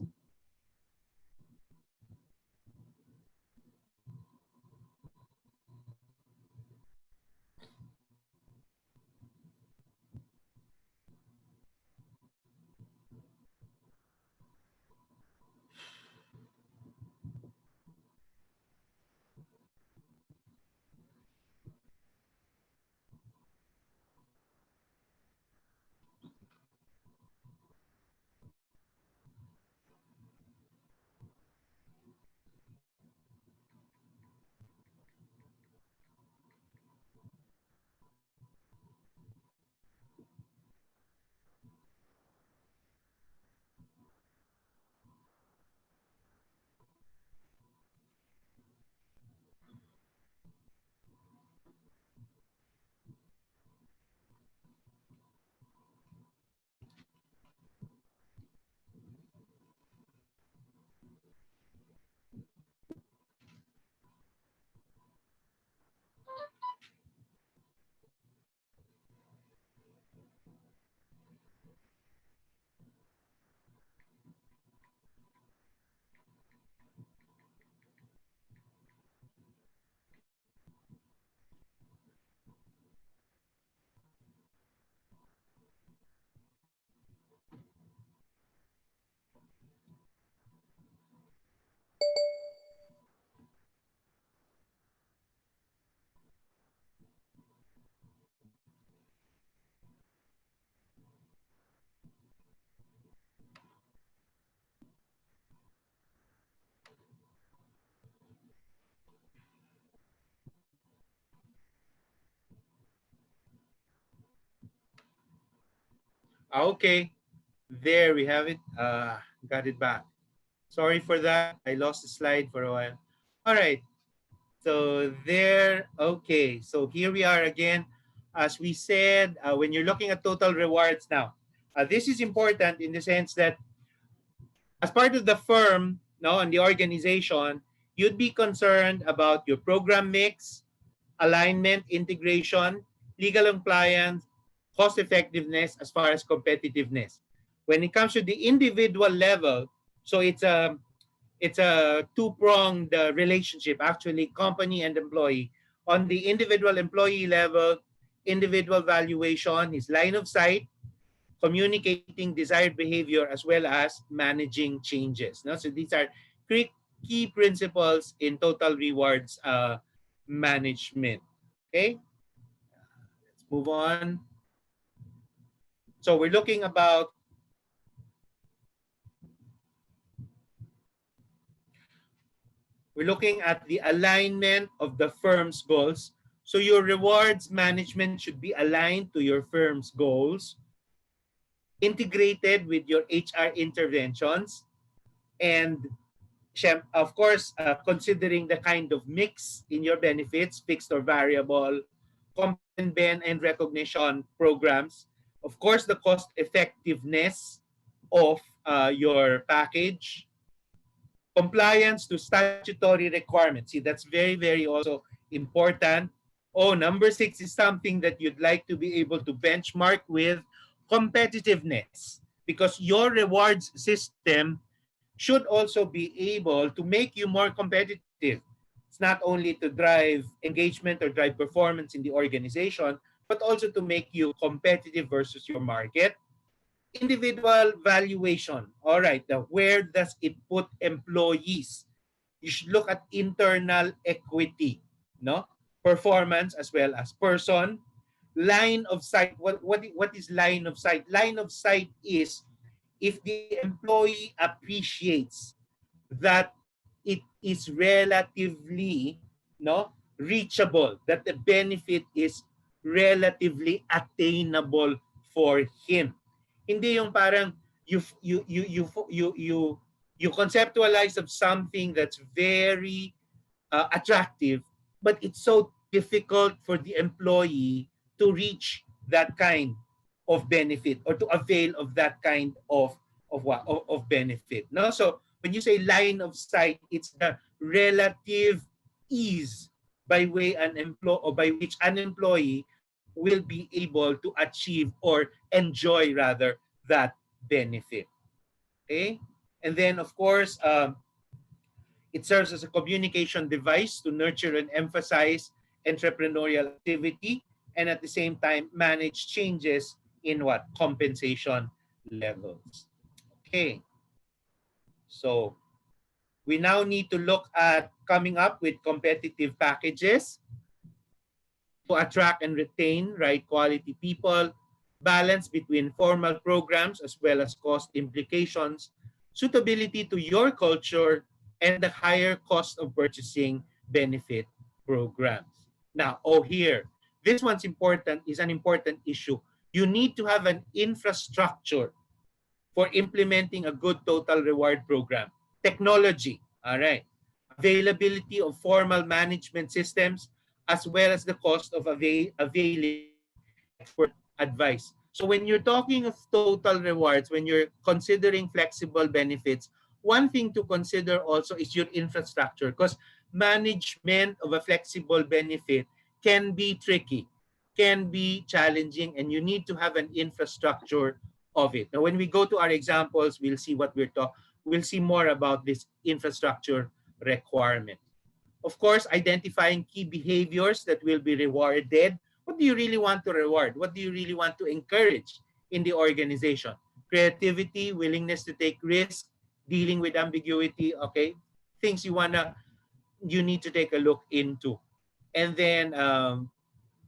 Okay, there we have it. Got it back. Sorry for that. I lost the slide for a while. All right. So there, okay. So here we are again. As we said, when you're looking at total rewards now, this is important in the sense that as part of the firm, no, and the organization, you'd be concerned about your program mix, alignment, integration, legal compliance, cost effectiveness as far as competitiveness. When it comes to the individual level, so it's a two-pronged relationship, actually, company and employee. On the individual employee level, individual valuation is line of sight, communicating desired behavior, as well as managing changes. No? So these are key principles in total rewards management. Okay, let's move on. So we're looking at the alignment of the firm's goals. So your rewards management should be aligned to your firm's goals, integrated with your HR interventions, and of course, considering the kind of mix in your benefits, fixed or variable, comp and ben and recognition programs, of course, the cost effectiveness of your package, compliance to statutory requirements. See, that's very, very also important. Oh, number 6 is something that you'd like to be able to benchmark with competitiveness, because your rewards system should also be able to make you more competitive. It's not only to drive engagement or drive performance in the organization, but also to make you competitive versus your market. Individual valuation. All right, now where does it put employees? You should look at internal equity, no? Performance as well as person. Line of sight. What is line of sight? Line of sight is if the employee appreciates that it is relatively, no, reachable, that the benefit is relatively attainable for him. Hindi yung parang you conceptualize of something that's very attractive, but it's so difficult for the employee to reach that kind of benefit or to avail of that kind of benefit. No, so when you say line of sight, it's the relative ease by way an employee or by which an employee will be able to achieve or enjoy rather that benefit. Okay, and then of course it serves as a communication device to nurture and emphasize entrepreneurial activity and at the same time manage changes in what? Compensation levels. Okay. So we now need to look at coming up with competitive packages to attract and retain right quality people, balance between formal programs as well as cost implications, suitability to your culture, and the higher cost of purchasing benefit programs. Now, here, this one's important, is an important issue. You need to have an infrastructure for implementing a good total reward program. Technology, all right. Availability of formal management systems, as well as the cost of availing expert advice. So when you're talking of total rewards, when you're considering flexible benefits, one thing to consider also is your infrastructure, because management of a flexible benefit can be tricky, can be challenging, and you need to have an infrastructure of it. Now, when we go to our examples, we'll see what we'll see more about this infrastructure requirement. Of course, identifying key behaviors that will be rewarded. What do you really want to reward? What do you really want to encourage in the organization? Creativity, willingness to take risks, dealing with ambiguity, okay? Things you need to take a look into. And then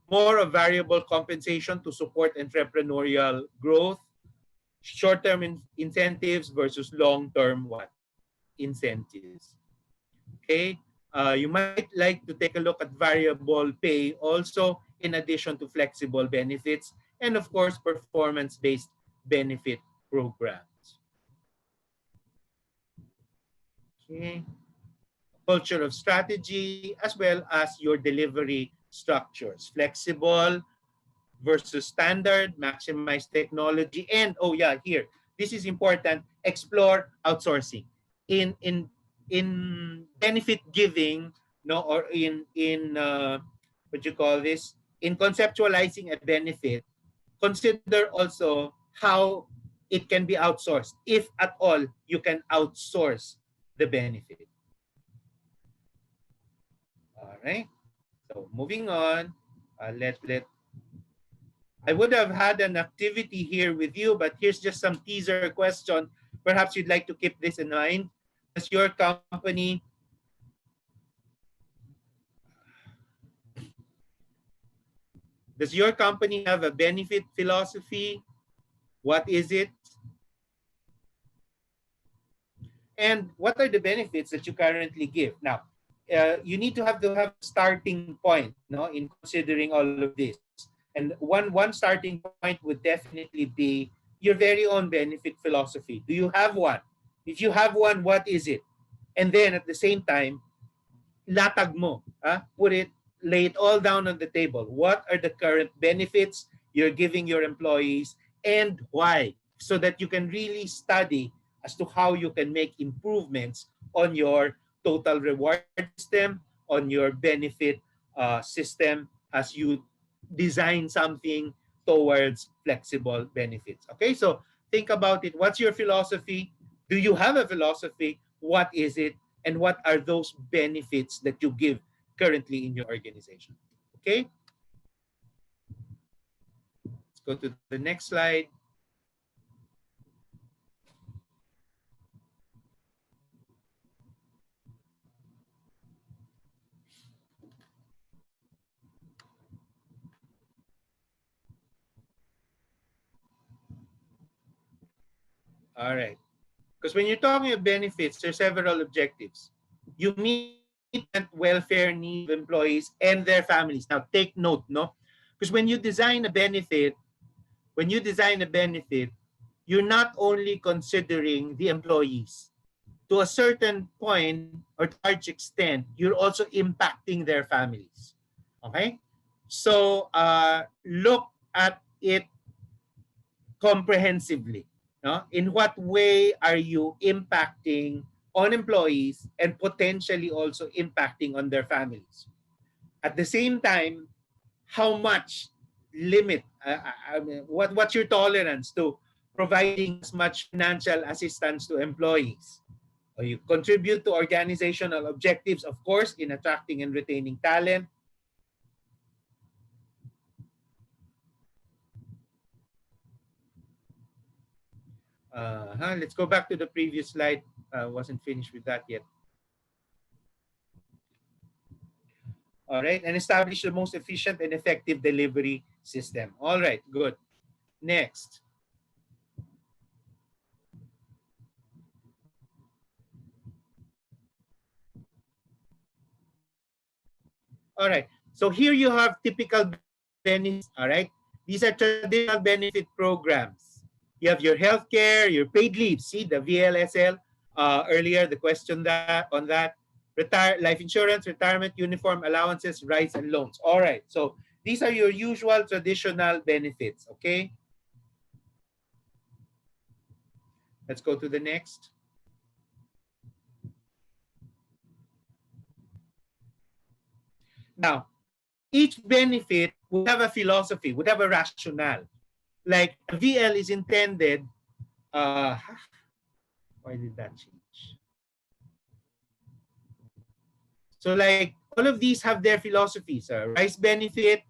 more of variable compensation to support entrepreneurial growth, short-term incentives versus long-term what? Incentives. Okay? You might like to take a look at variable pay also in addition to flexible benefits and of course performance-based benefit programs. Okay. Culture of strategy as well as your delivery structures. Flexible versus standard, maximize technology, and here, this is important, explore outsourcing. In benefit giving, no, or in what you call this, in conceptualizing a benefit, consider also how it can be outsourced, if at all you can outsource the benefit. All right. So moving on, I would have had an activity here with you, but here's just some teaser question. Perhaps you'd like to keep this in mind. Does your company have a benefit philosophy? What is it? And what are the benefits that you currently give? Now, you need to have a starting point, no, in considering all of this. And one starting point would definitely be your very own benefit philosophy. Do you have one? If you have one, what is it? And then at the same time, latag mo, lay it all down on the table. What are the current benefits you're giving your employees and why? So that you can really study as to how you can make improvements on your total reward system, on your benefit system as you design something towards flexible benefits. Okay, so think about it. What's your philosophy? Do you have a philosophy? What is it? And what are those benefits that you give currently in your organization? Okay, let's go to the next slide. All right. Because when you're talking of benefits, there's several objectives. You meet welfare needs of employees and their families. Now, take note, no? Because when you design a benefit, you're not only considering the employees. To a certain point or to a large extent, you're also impacting their families. Okay? So look at it comprehensively. No? In what way are you impacting on employees and potentially also impacting on their families? At the same time, how much limit, what's your tolerance to providing as much financial assistance to employees? Or you contribute to organizational objectives, of course, in attracting and retaining talent. Let's go back to the previous slide. Wasn't finished with that yet. All right, and establish the most efficient and effective delivery system. All right, good. Next. All right, so here you have typical benefits. All right, these are traditional benefit programs. You have your healthcare, your paid leave. See the VLSL earlier, the question that on that. Life insurance, retirement, uniform allowances, rights, and loans. All right, so these are your usual traditional benefits. Okay, let's go to the next. Now, each benefit would have a philosophy, would have a rationale. Like VL is intended, uh, why did that change? So like all of these have their philosophies. Rice benefit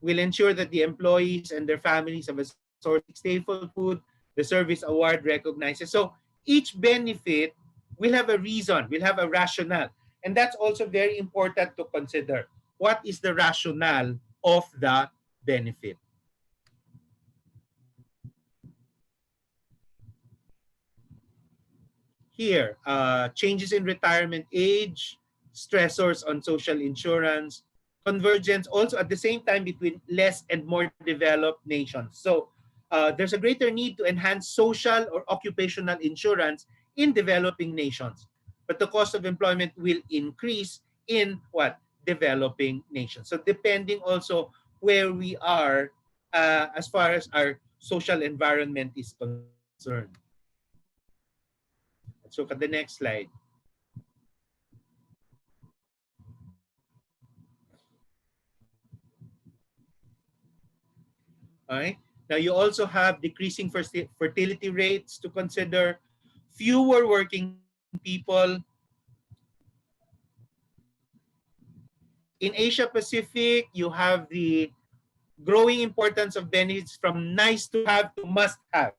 will ensure that the employees and their families have a source of stable food. The service award recognizes. So each benefit will have a reason, will have a rationale. And that's also very important to consider. What is the rationale of the benefit? Here, changes in retirement age, stressors on social insurance, convergence also at the same time between less and more developed nations. So there's a greater need to enhance social or occupational insurance in developing nations. But the cost of employment will increase in what? Developing nations. So depending also where we are as far as our social environment is concerned. Let's look at the next slide. Okay. Now you also have decreasing fertility rates to consider, fewer working people. In Asia Pacific, you have the growing importance of benefits from nice to have to must have.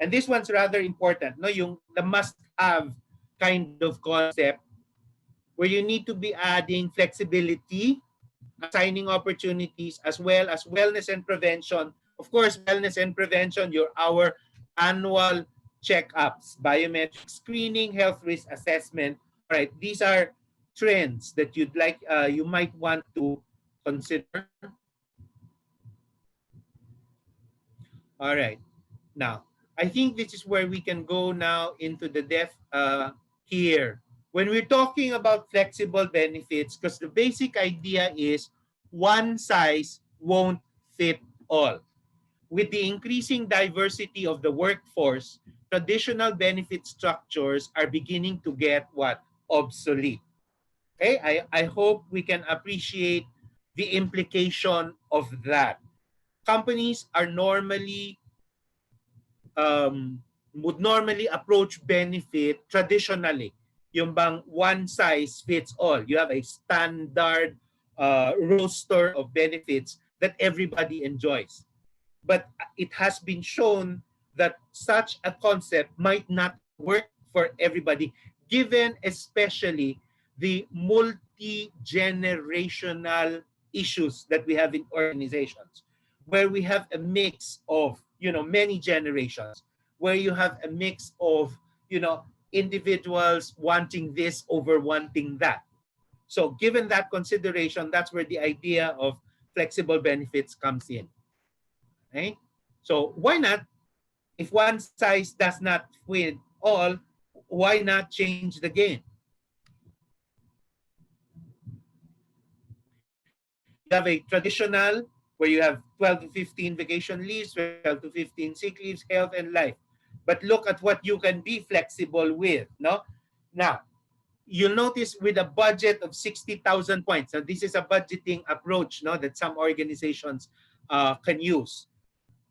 And this one's rather important, no? Yung the must have kind of concept where you need to be adding flexibility, assigning opportunities, as well as wellness and prevention. Of course, wellness and prevention, our annual checkups, biometric screening, health risk assessment. All right, these are trends that you might want to consider. All right, now I think this is where we can go now into the depth here. When we're talking about flexible benefits, because the basic idea is one size won't fit all. With the increasing diversity of the workforce, traditional benefit structures are beginning to get what? Obsolete. Okay, I hope we can appreciate the implication of that. Companies are normally would normally approach benefit traditionally. Yung bang one size fits all. You have a standard roster of benefits that everybody enjoys. But it has been shown that such a concept might not work for everybody, given especially the multi-generational issues that we have in organizations, where we have a mix of, many generations, where you have a mix of, individuals wanting this over wanting that. So given that consideration, that's where the idea of flexible benefits comes in. Okay? So why not, if one size does not fit all, why not change the game? You have a traditional where you have 12 to 15 vacation leaves, 12 to 15 sick leaves, health and life. But look at what you can be flexible with, no? Now, you'll notice with a budget of 60,000 points. Now, this is a budgeting approach, no, that some organizations can use.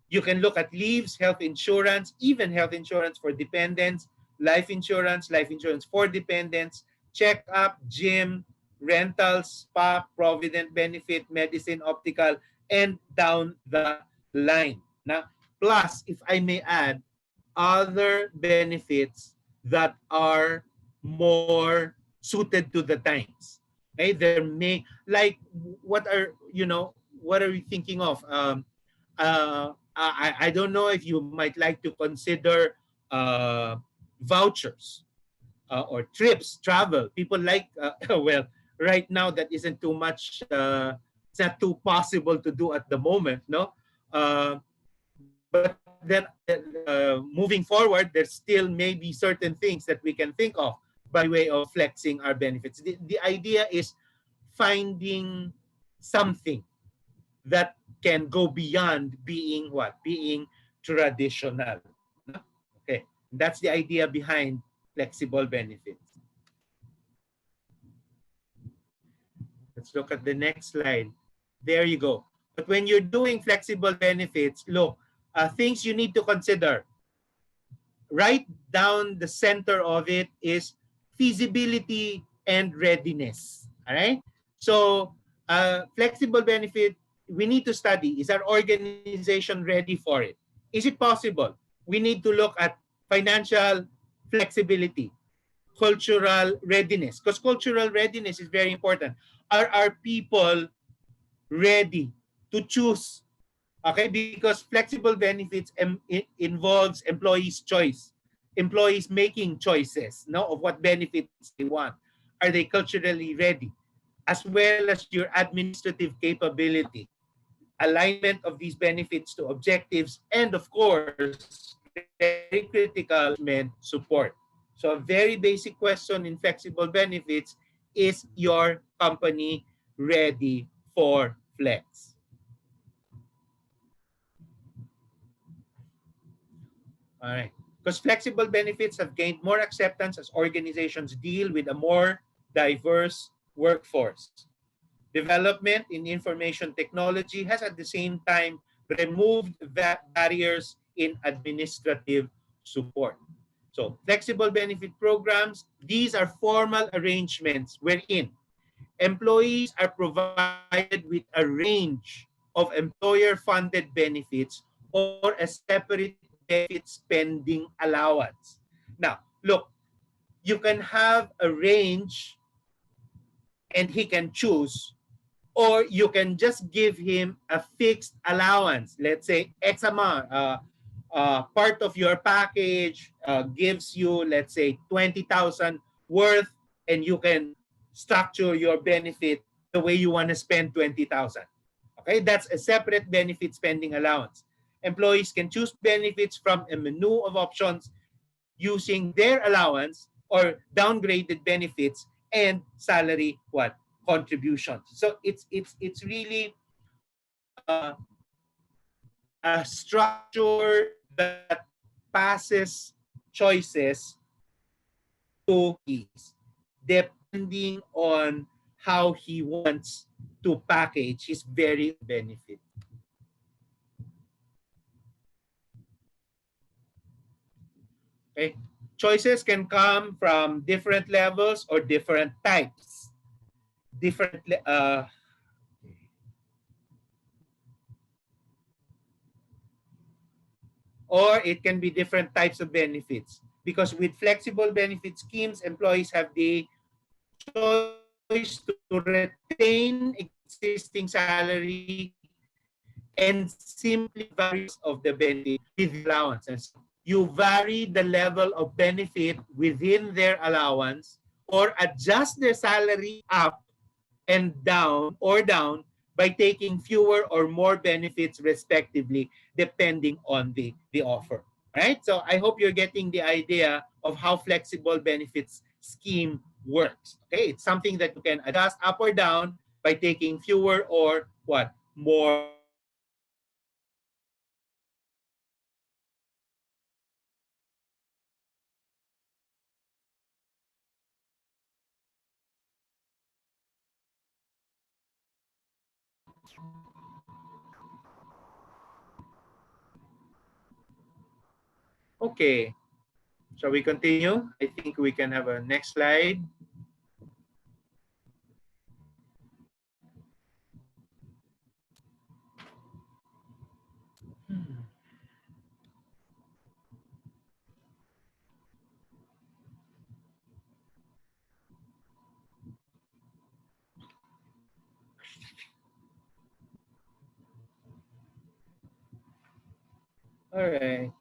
You can look at leaves, health insurance, even health insurance for dependents, life insurance for dependents, checkup, gym, rentals, spa, provident benefit, medicine, optical, and down the line. Now, plus, if I may add, other benefits that are more suited to the times. Okay, there may, like, what are you thinking of? I don't know if you might like to consider vouchers or trips, travel. People like, well, right now that isn't too much, it's not too possible to do at the moment, no? But then moving forward, there still may be certain things that we can think of by way of flexing our benefits. The idea is finding something that can go beyond being what? Being traditional. Okay, that's the idea behind flexible benefits. Let's look at the next slide. There you go. But when you're doing flexible benefits, look, things you need to consider. Right down the center of it is feasibility and readiness. All right. So flexible benefit, we need to study, is our organization ready for it? Is it possible? We need to look at financial flexibility, cultural readiness, because cultural readiness is very important. Are our people ready to choose? Okay, because flexible benefits involves employees' choice, employees making choices, no, of what benefits they want. Are they culturally ready? As well as your administrative capability, alignment of these benefits to objectives, and of course, very critical, support. So a very basic question in flexible benefits: is your company ready for flex? All right. Because flexible benefits have gained more acceptance as organizations deal with a more diverse workforce. Development in information technology has at the same time removed barriers in administrative support. So flexible benefit programs, these are formal arrangements wherein employees are provided with a range of employer-funded benefits or a separate benefit spending allowance. Now, look, you can have a range and he can choose, or you can just give him a fixed allowance. Let's say X amount, part of your package gives you, let's say, 20,000 worth, and you can structure your benefit the way you want to spend 20,000. Okay, that's a separate benefit spending allowance. Employees can choose benefits from a menu of options using their allowance or downgraded benefits and salary contributions. So it's really a structure that passes choices to keys depending on how he wants to package his various benefit. Okay? Choices can come from different levels or different types. Different or it can be different types of benefits. Because with flexible benefit schemes, employees have the choice to retain existing salary and simply vary of the benefit with the allowance. And so you vary the level of benefit within their allowance or adjust their salary up and down by taking fewer or more benefits respectively depending on the offer. Right? So I hope you're getting the idea of how flexible benefits scheme works. Okay, it's something that you can adjust up or down by taking fewer or what? More Okay, shall we continue? I think we can have a next slide. All right.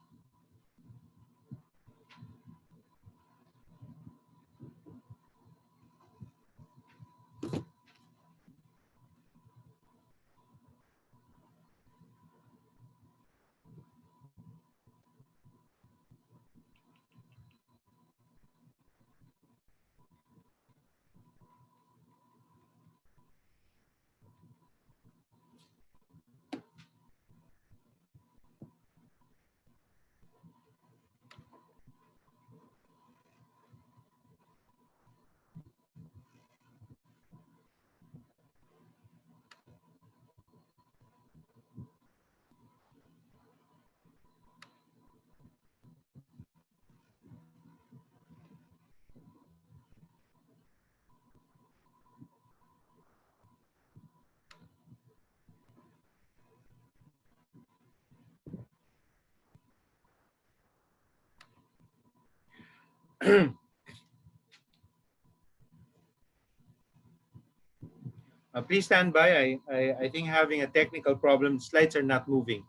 Please stand by. I think having a technical problem. Slides are not moving.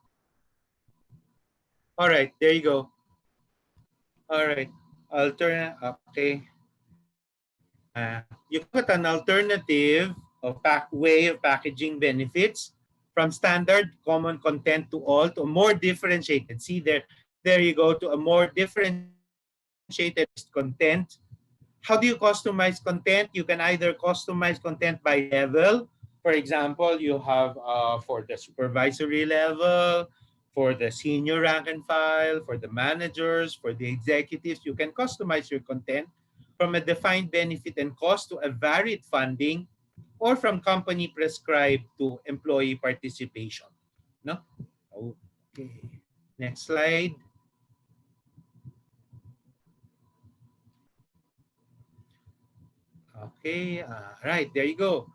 All right, there you go. All right. Okay. You can look at an alternative of way of packaging benefits from standard common content to all to a more differentiated. See there you go to a more differentiated content. How do you customize content? You can either customize content by level. For example, you have for the supervisory level, for the senior rank and file, for the managers, for the executives, you can customize your content from a defined benefit and cost to a varied funding or from company prescribed to employee participation. No? Okay. Next slide. Okay, right, there you go.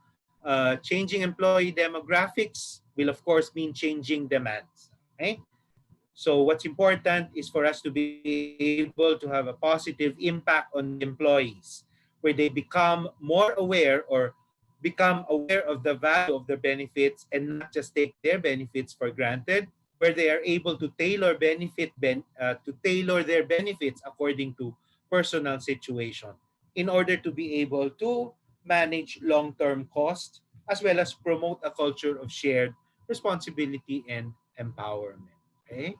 Changing employee demographics will of course mean changing demands. Okay? So what's important is for us to be able to have a positive impact on the employees where they become more aware or become aware of the value of their benefits and not just take their benefits for granted, where they are able to tailor their benefits according to personal situation in order to be able to manage long-term costs as well as promote a culture of shared responsibility and empowerment. Okay,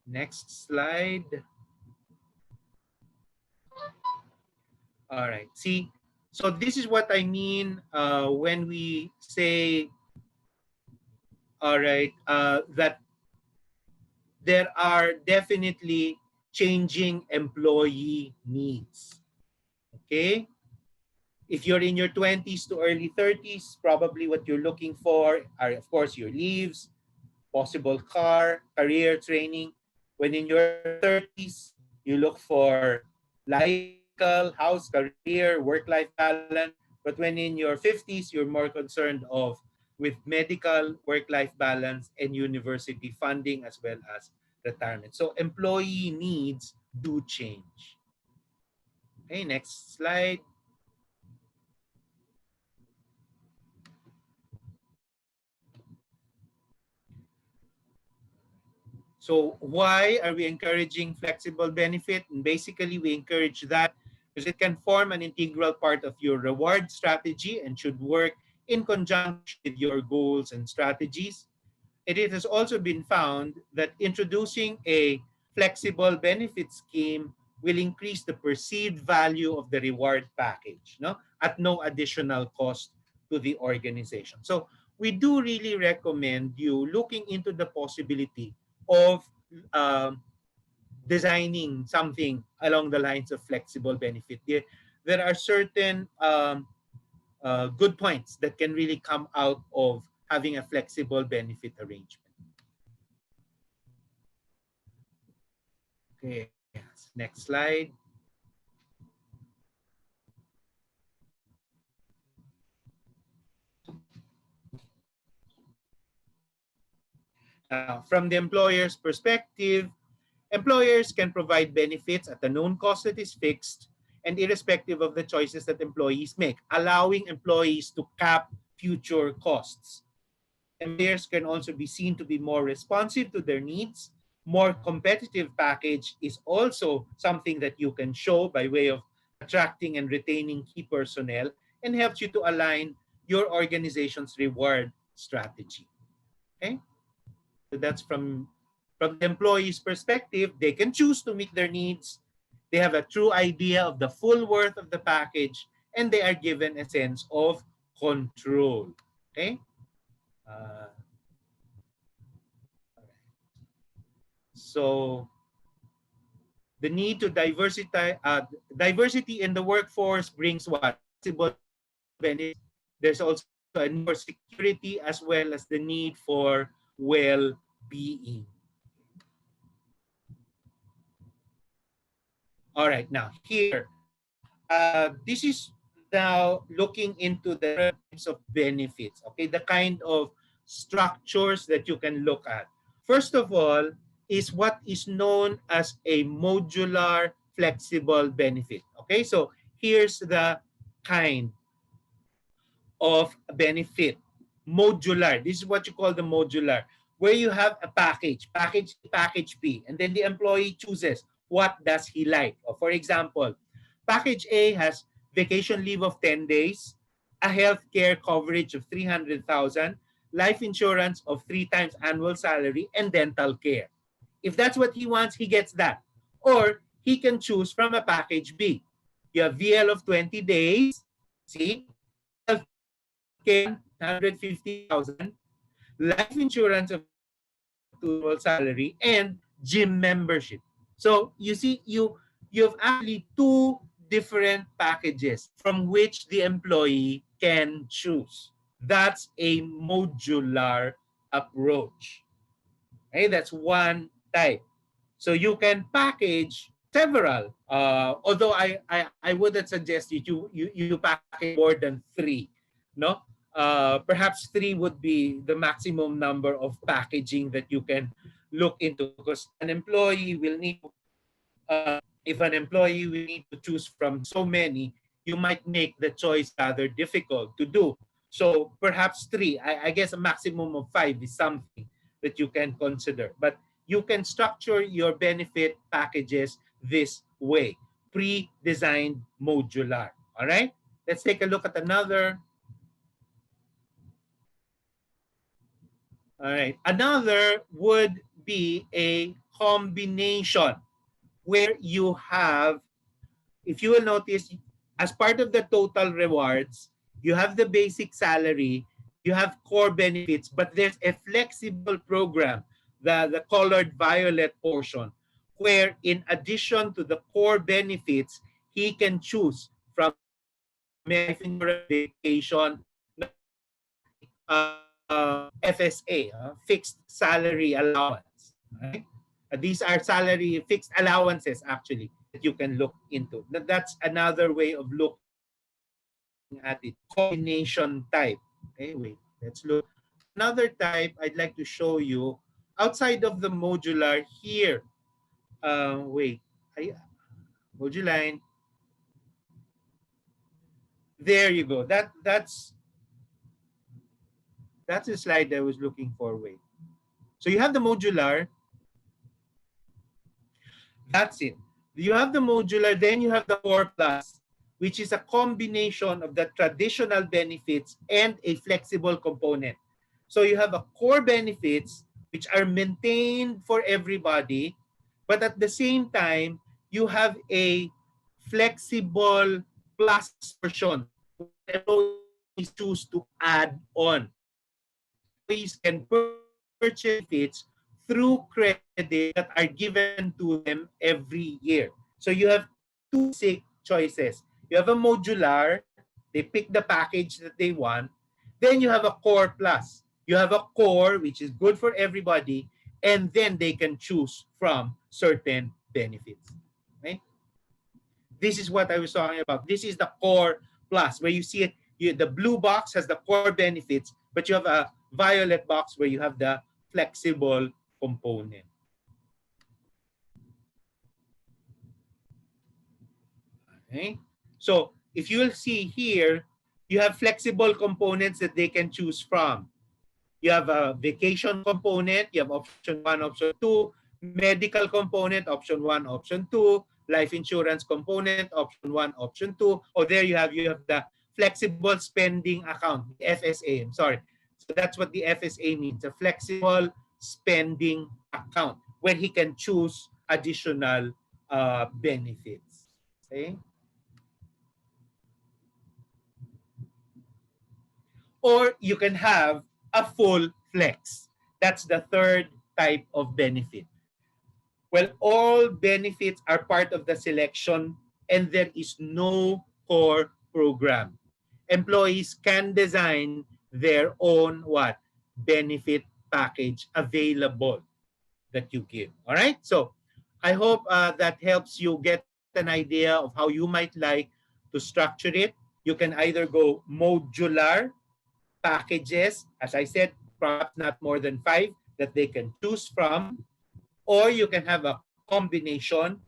next slide. All right. See, so this is what I mean when we say, all right, that there are definitely changing employee needs. Okay? If you're in your 20s to early 30s, probably what you're looking for are, of course, your leaves, possible car, career training. When in your 30s, you look for lifestyle, house, career, work-life balance. But when in your 50s, you're more concerned of with medical, work-life balance, and university funding as well as retirement. So employee needs do change. Okay, next slide. So why are we encouraging flexible benefit? And basically, we encourage that because it can form an integral part of your reward strategy and should work in conjunction with your goals and strategies. And it has also been found that introducing a flexible benefit scheme will increase the perceived value of the reward package, no, at no additional cost to the organization. So we do really recommend you looking into the possibility of um, designing something along the lines of flexible benefit. There are certain good points that can really come out of having a flexible benefit arrangement. Okay, next slide. Now, from the employer's perspective, employers can provide benefits at a known cost that is fixed and irrespective of the choices that employees make, allowing employees to cap future costs. Employers can also be seen to be more responsive to their needs. More competitive package is also something that you can show by way of attracting and retaining key personnel and helps you to align your organization's reward strategy. Okay? So that's from the employee's perspective, they can choose to meet their needs. They have a true idea of the full worth of the package and they are given a sense of control. Okay? Uh, so the need to diversity in the workforce brings what? Flexible benefits. There's also a need for security as well as the need for well-being. All right, now here, this is now looking into the different types of benefits, okay? The kind of structures that you can look at. First of all, is what is known as a modular flexible benefit, okay? So here's the kind of benefit. Modular. This is what you call the modular, where you have a package, package A, package B, and then the employee chooses what does he like. For example, package A has vacation leave of 10 days, a health care coverage of 300,000, life insurance of 3 times annual salary, and dental care. If that's what he wants, he gets that. Or he can choose from a package B. You have VL of 20 days, see, health care 150,000, life insurance of 300,000 to annual salary, and gym membership. So you see, you have actually two different packages from which the employee can choose. That's a modular approach. Okay, that's one type. So you can package several. Although I wouldn't suggest you package more than three. No, perhaps three would be the maximum number of packaging that you can look into because an employee will need. If an employee will need to choose from so many, you might make the choice rather difficult to do. So perhaps three. I guess a maximum of five is something that you can consider. But you can structure your benefit packages this way, pre-designed modular. All right? Let's take a look at another. All right. Another would be a combination where you have, if you will notice, as part of the total rewards, you have the basic salary, you have core benefits, but there's a flexible program, the colored violet portion, where in addition to the core benefits, he can choose from life insurance, vacation, not a FSA, fixed salary allowance. Right? These are salary fixed allowances actually that you can look into. That's another way of looking at it. Combination type. Okay, wait, let's look. Another type I'd like to show you outside of the modular here. Wait, moduline. There you go. That's the slide I was looking for. Wait. So you have the modular. That's it. You have the modular, then you have the core plus, which is a combination of the traditional benefits and a flexible component. So you have a core benefits which are maintained for everybody, but at the same time, you have a flexible plus portion where employees choose to add on. Employees can purchase benefits through credit that are given to them every year. So you have two basic choices. You have a modular, they pick the package that they want. Then you have a core plus. You have a core, which is good for everybody, and then they can choose from certain benefits. Right? This is what I was talking about. This is the core plus, where you see it, the blue box has the core benefits, but you have a violet box where you have the flexible component. Okay? So if you'll see here, you have flexible components that they can choose from. You have a vacation component, you have option 1, option 2, medical component, option 1, option 2, life insurance component, option 1, option 2. Oh, there you have the flexible spending account, the FSA. I'm sorry. So that's what the FSA means, a flexible spending account where he can choose additional benefits. Okay? Or you can have a full flex. That's the third type of benefit. Well, all benefits are part of the selection and there is no core program. Employees can design their own what? Benefit package available that you give. All right? So I hope that helps you get an idea of how you might like to structure it. You can either go modular packages, as I said, perhaps not more than 5 that they can choose from, or you can have a combination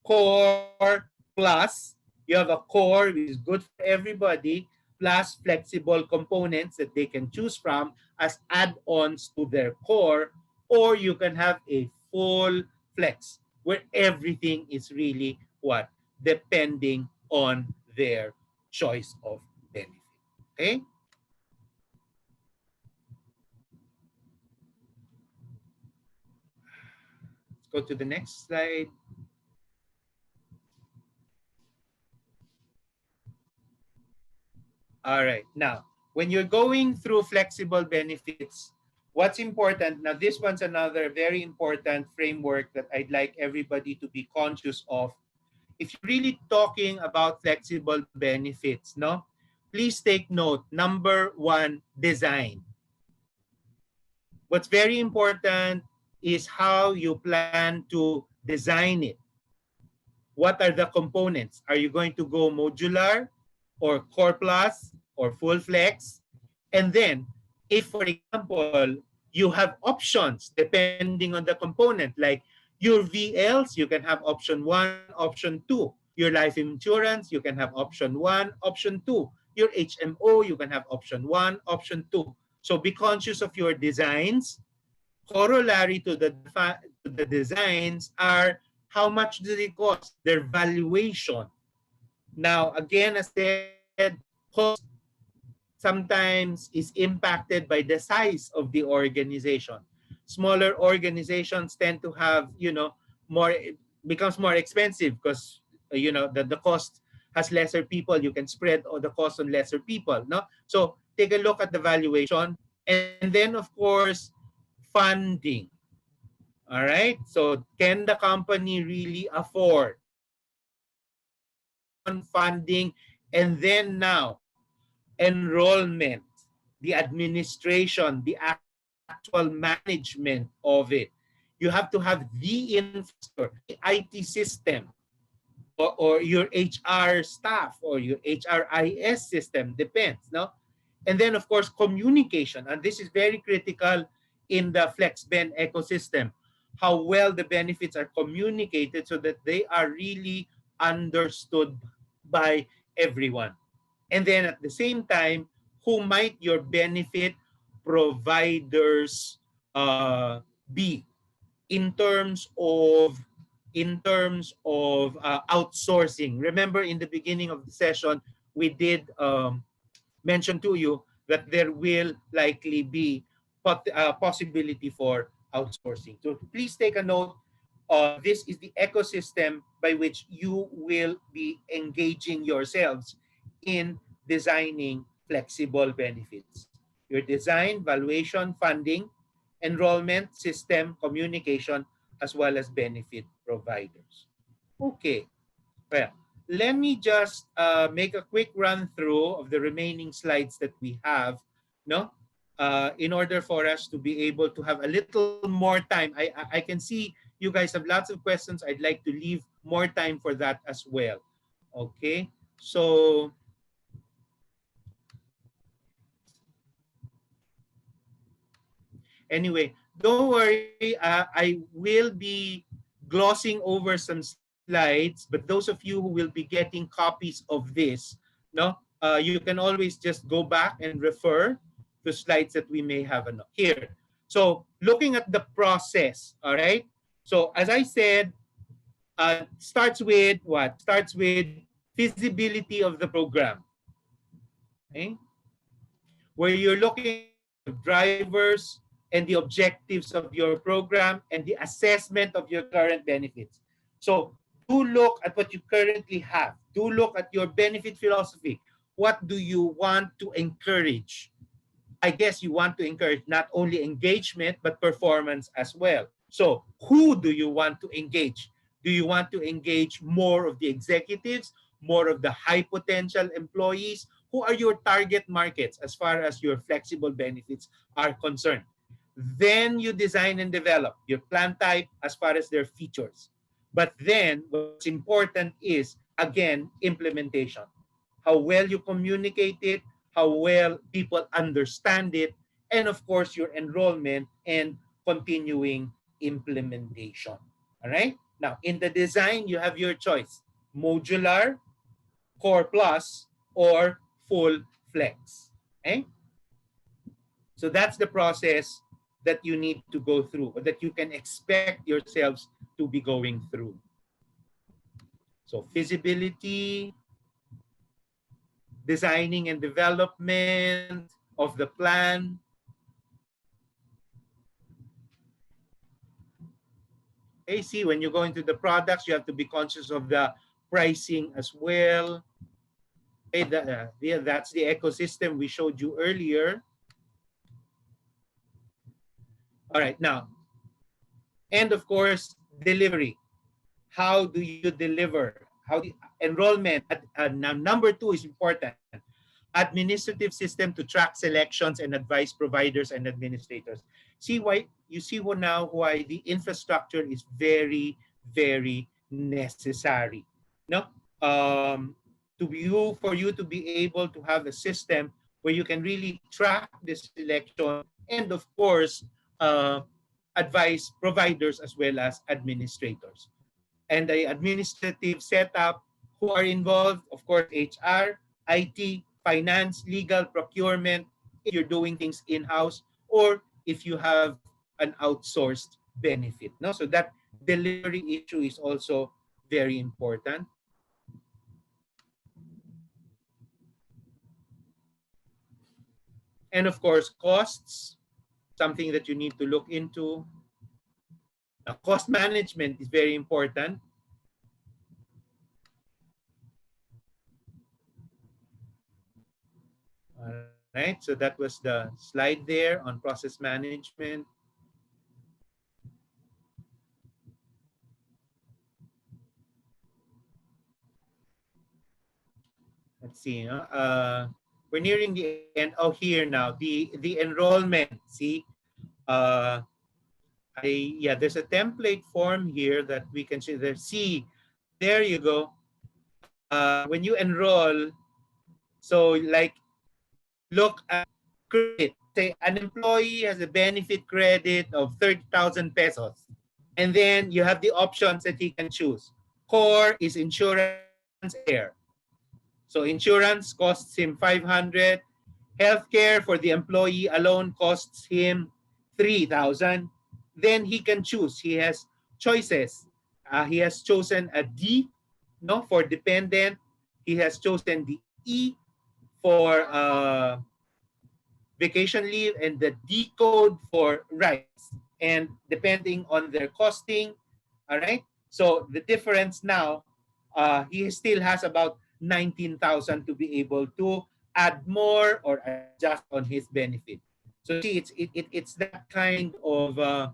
core plus. You have a core which is good for everybody, plus flexible components that they can choose from as add-ons to their core, or you can have a full flex where everything is really what? Depending on their choice of benefit. Okay? Let's go to the next slide. All right. Now, when you're going through flexible benefits, what's important, now this one's another very important framework that I'd like everybody to be conscious of. If you're really talking about flexible benefits, no, please take note. Number one, design. What's very important is how you plan to design it. What are the components? Are you going to go modular or core plus or full flex? And then if, for example, you have options depending on the component, like your VLs, you can have option 1, option 2. Your life insurance, you can have option 1, option 2. Your HMO, you can have option 1, option 2. So be conscious of your designs. Corollary to the designs are how much do they cost, their valuation. Now, again, as said, cost sometimes is impacted by the size of the organization. Smaller organizations tend to have, more, becomes more expensive because, the cost has lesser people. You can spread all the cost on lesser people. No? So take a look at the valuation. And then, of course, funding. All right. So can the company really afford funding and then now enrollment, the administration, the actual management of it? You have to have the infrastructure, the IT system, or your HR staff or your HRIS system, depends, no? And then of course communication, and this is very critical in the FlexBen ecosystem, how well the benefits are communicated so that they are really understood by everyone. And then at the same time, who might your benefit providers be in terms of outsourcing? Remember in the beginning of the session, we did mention to you that there will likely be possibility for outsourcing. So please take a note. This is the ecosystem by which you will be engaging yourselves in designing flexible benefits. Your design, valuation, funding, enrollment, system, communication, as well as benefit providers. Okay. Well, let me just make a quick run through of the remaining slides that we have, no? In order for us to be able to have a little more time. I can see you guys have lots of questions. I'd like to leave more time for that as well. Okay, so anyway, don't worry. I will be glossing over some slides, but those of you who will be getting copies of this, no, you can always just go back and refer to slides that we may have here. So looking at the process, all right? So as I said, starts with what? Starts with feasibility of the program, okay? Where you're looking at the drivers and the objectives of your program and the assessment of your current benefits. So do look at what you currently have. Do look at your benefit philosophy. What do you want to encourage? I guess you want to encourage not only engagement, but performance as well. So who do you want to engage? Do you want to engage more of the executives, more of the high potential employees? Who are your target markets as far as your flexible benefits are concerned? Then you design and develop your plan type as far as their features. But then what's important is, again, implementation. How well you communicate it, how well people understand it, and of course your enrollment and continuing implementation. All right? Now, in the design, you have your choice: modular, core plus, or full flex. Okay? So that's the process that you need to go through, or that you can expect yourselves to be going through. So feasibility, designing and development of the plan. Okay, see, when you go into the products, you have to be conscious of the pricing as well. Okay, yeah, that's the ecosystem we showed you earlier. All right, now, and of course, delivery. How do you deliver? How do you, enrollment? Now, number two is important. Administrative system to track selections and advise providers and administrators. See why you see now why the infrastructure is very, very necessary. No, to you for you to be able to have a system where you can really track the selection and of course advise providers as well as administrators. And the administrative setup, who are involved, of course, HR, IT, finance, legal, procurement, if you're doing things in-house, or if you have an outsourced benefit. No? So that delivery issue is also very important. And of course, costs, something that you need to look into. Now, cost management is very important. All right, so that was the slide there on process management. let's see. We're nearing the end. Oh, here now the enrollment. See, uh, there's a template form here that we can see there. See, there you go. When you enroll, so like look at credit. Say an employee has a benefit credit of 30,000 pesos. And then you have the options that he can choose. Core is insurance air. So insurance costs him 500. Healthcare for the employee alone costs him 3,000. Then he can choose. He has choices. He has chosen a D, no, for dependent. He has chosen the E for vacation leave, and the D code for rights. And depending on their costing, all right. So the difference now, he still has about 19,000 to be able to add more or adjust on his benefit. So see, it's that kind of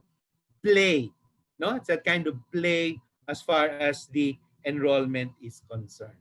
play, no? It's that kind of play as far as the enrollment is concerned.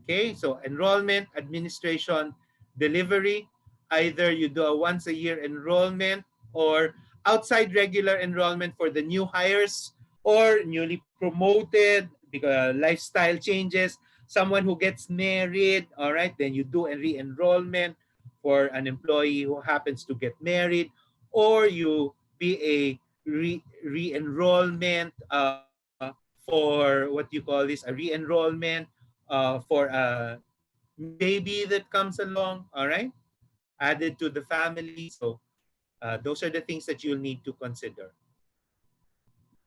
Okay, so enrollment, administration, delivery. Either you do a once a year enrollment or outside regular enrollment for the new hires or newly promoted because lifestyle changes. Someone who gets married, all right, then you do a re-enrollment for an employee who happens to get married, or you be a re-enrollment for what you call this, a re-enrollment for a new baby that comes along, all right, added to the family. So those are the things that you'll need to consider.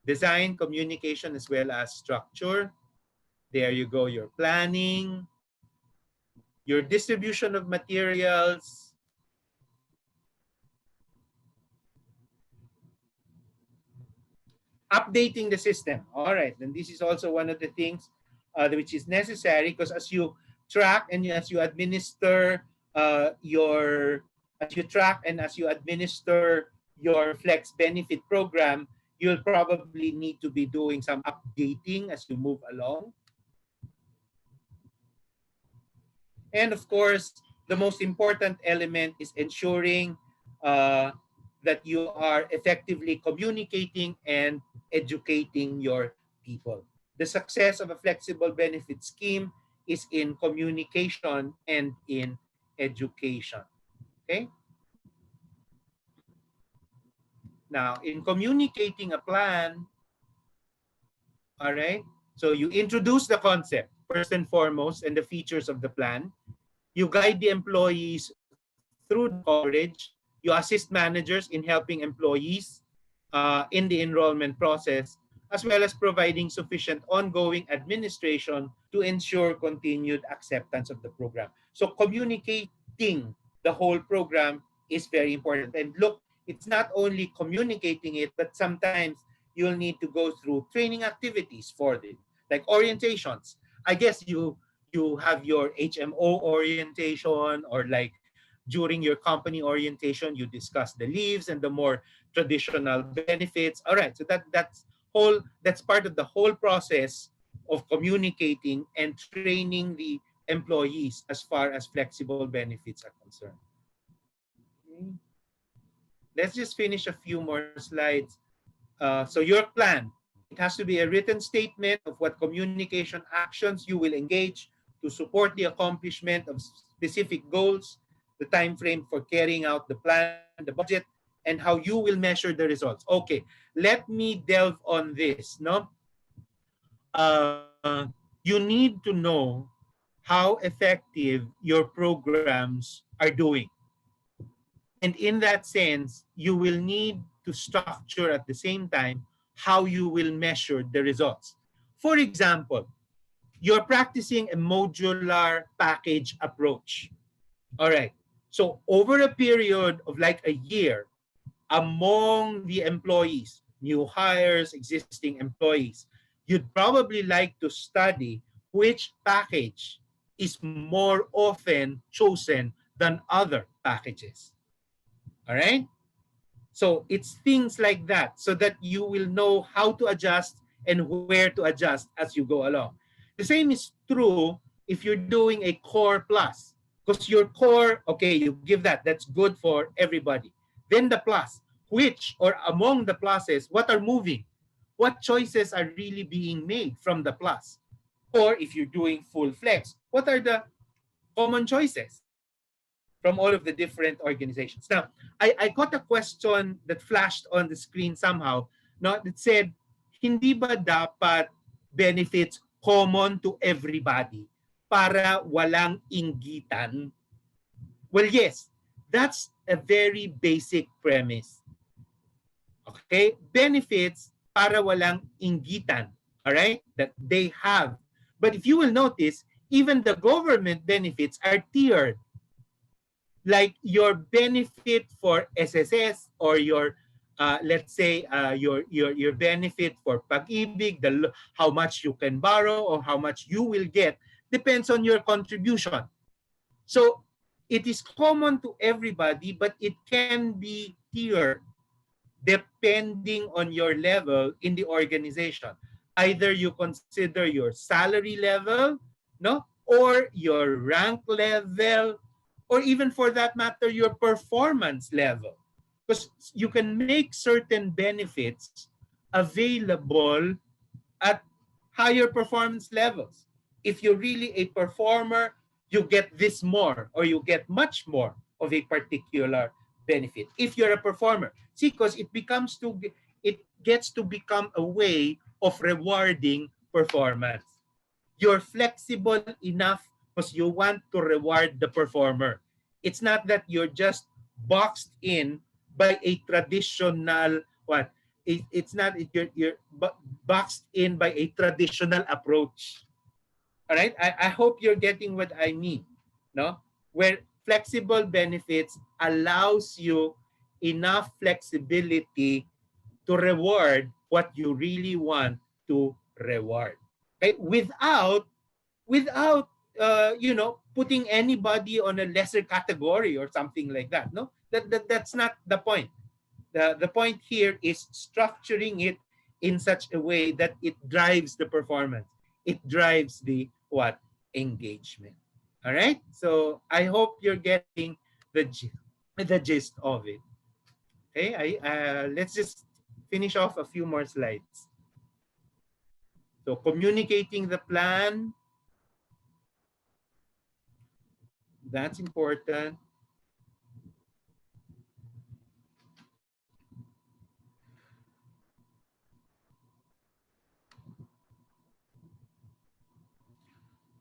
Design, communication, as well as structure. There you go, your planning, your distribution of materials, updating the system. All right, and this is also one of the things which is necessary because as you track and as you administer as you track and as you administer your flex benefit program, you'll probably need to be doing some updating as you move along. And of course, the most important element is ensuring that you are effectively communicating and educating your people. The success of a flexible benefit scheme is in communication and in education. Okay? Now, in communicating a plan, all right, so you introduce the concept first and foremost and the features of the plan. You guide the employees through the coverage. You assist managers in helping employees in the enrollment process, as well as providing sufficient ongoing administration to ensure continued acceptance of the program. So communicating the whole program is very important. And look, it's not only communicating it, but sometimes you'll need to go through training activities for it, like orientations. I guess you have your HMO orientation, or like during your company orientation, you discuss the leaves and the more traditional benefits. All right, so that's part of the whole process of communicating and training the employees as far as flexible benefits are concerned. Okay. Let's just finish a few more slides. So your plan, it has to be a written statement of what communication actions you will engage to support the accomplishment of specific goals, the time frame for carrying out the plan, the budget, and how you will measure the results. Okay, let me delve on this. No, you need to know how effective your programs are doing. And in that sense, you will need to structure at the same time how you will measure the results. For example, you're practicing a modular package approach. All right. So over a period of like a year, among the employees, new hires, existing employees, you'd probably like to study which package is more often chosen than other packages. All right? So it's things like that so that you will know how to adjust and where to adjust as you go along. The same is true if you're doing a core plus. Because your core, okay, you give that. That's good for everybody. Then the plus, which or among the pluses, what are moving? What choices are really being made from the plus? Or if you're doing full flex, what are the common choices from all of the different organizations? Now, I got a question that flashed on the screen somehow, no, that said, hindi ba dapat benefits common to everybody para walang inggitan? Well, yes, that's a very basic premise. Okay? Benefits para walang inggitan, all right, that they have. But if you will notice, even the government benefits are tiered. Like your benefit for SSS or your let's say your benefit for pag-ibig, how much you can borrow or how much you will get depends on your contribution. So it is common to everybody, but it can be tiered depending on your level in the organization. Either you consider your salary level, no, or your rank level, or even for that matter, your performance level. Because you can make certain benefits available at higher performance levels. If you're really a performer, you get this more or you get much more of a particular benefit. If you're a performer, see, because it gets to become a way of rewarding performance. You're flexible enough because you want to reward the performer. It's not that you're just boxed in by a traditional what? It's not you're boxed in by a traditional approach. All right, I hope you're getting what I mean. No, where flexible benefits allows you enough flexibility to reward what you really want to reward. Okay, without putting anybody on a lesser category or something like that. No, that's not the point. The point here is structuring it in such a way that it drives the performance. It drives the what? Engagement. All right. So I hope you're getting the the gist of it. Okay. Let's just finish off a few more slides. So communicating the plan, that's important.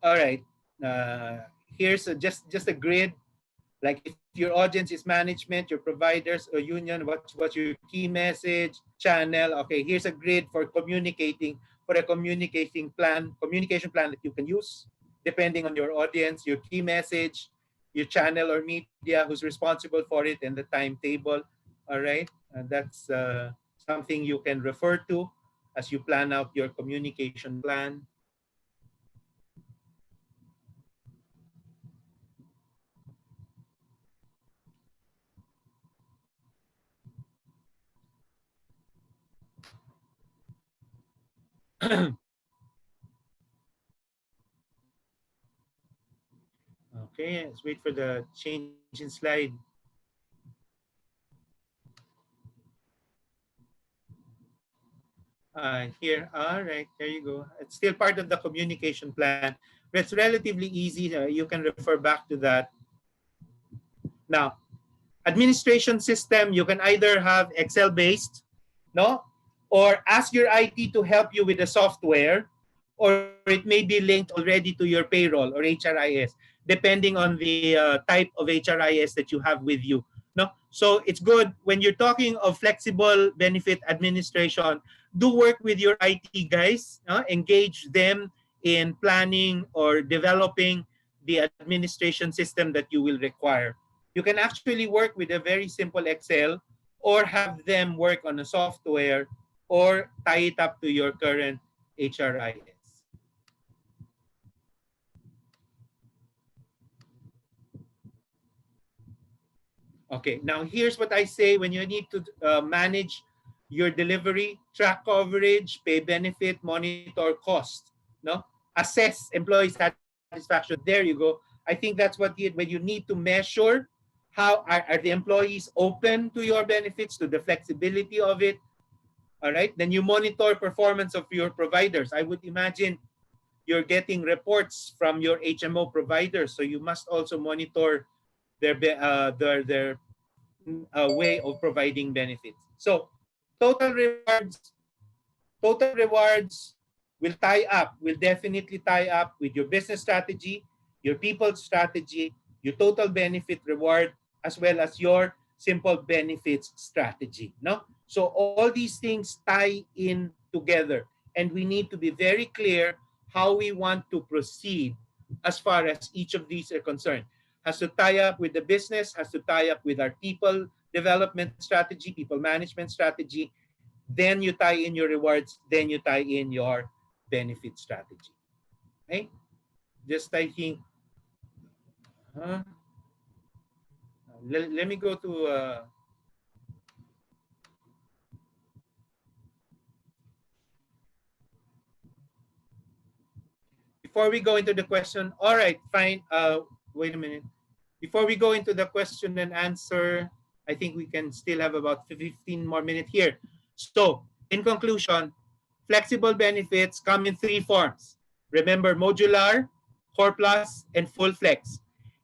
All right. Here's just a grid. Like if your audience is management, your providers or union, what's your key message, channel? Okay, here's a grid for a communication plan that you can use depending on your audience, your key message, your channel or media, who's responsible for it, and the timetable. All right, that's something you can refer to as you plan out your communication plan. Okay, let's wait for the change in slide. Here, all right, there you go. It's still part of the communication plan. But it's relatively easy. You can refer back to that. Now, administration system, you can either have Excel-based, no? Or ask your IT to help you with the software, or it may be linked already to your payroll or HRIS, depending on the type of HRIS that you have with you. No, so it's good when you're talking of flexible benefit administration. Do work with your IT guys. Engage them in planning or developing the administration system that you will require. You can actually work with a very simple Excel or have them work on a software or tie it up to your current HRIS. Okay, now here's what I say when you need to manage your delivery: track coverage, pay benefit, monitor cost. No, assess employee satisfaction. There you go. I think that's what when you need to measure how are the employees open to your benefits, to the flexibility of it. All right. Then you monitor performance of your providers. I would imagine you're getting reports from your HMO providers, so you must also monitor their way of providing benefits. So total rewards will definitely tie up with your business strategy, your people strategy, your total benefit reward, as well as your simple benefits strategy. No? So all these things tie in together, and we need to be very clear how we want to proceed as far as each of these are concerned. Has to tie up with the business, has to tie up with our people development strategy, people management strategy. Then you tie in your rewards, then you tie in your benefit strategy. Okay? Just I think, uh, let me go to, before we go into the question, all right, fine. Wait a minute. Before we go into the question and answer, I think we can still have about 15 more minutes here. So, in conclusion, flexible benefits come in three forms. Remember, modular, core plus, and full flex.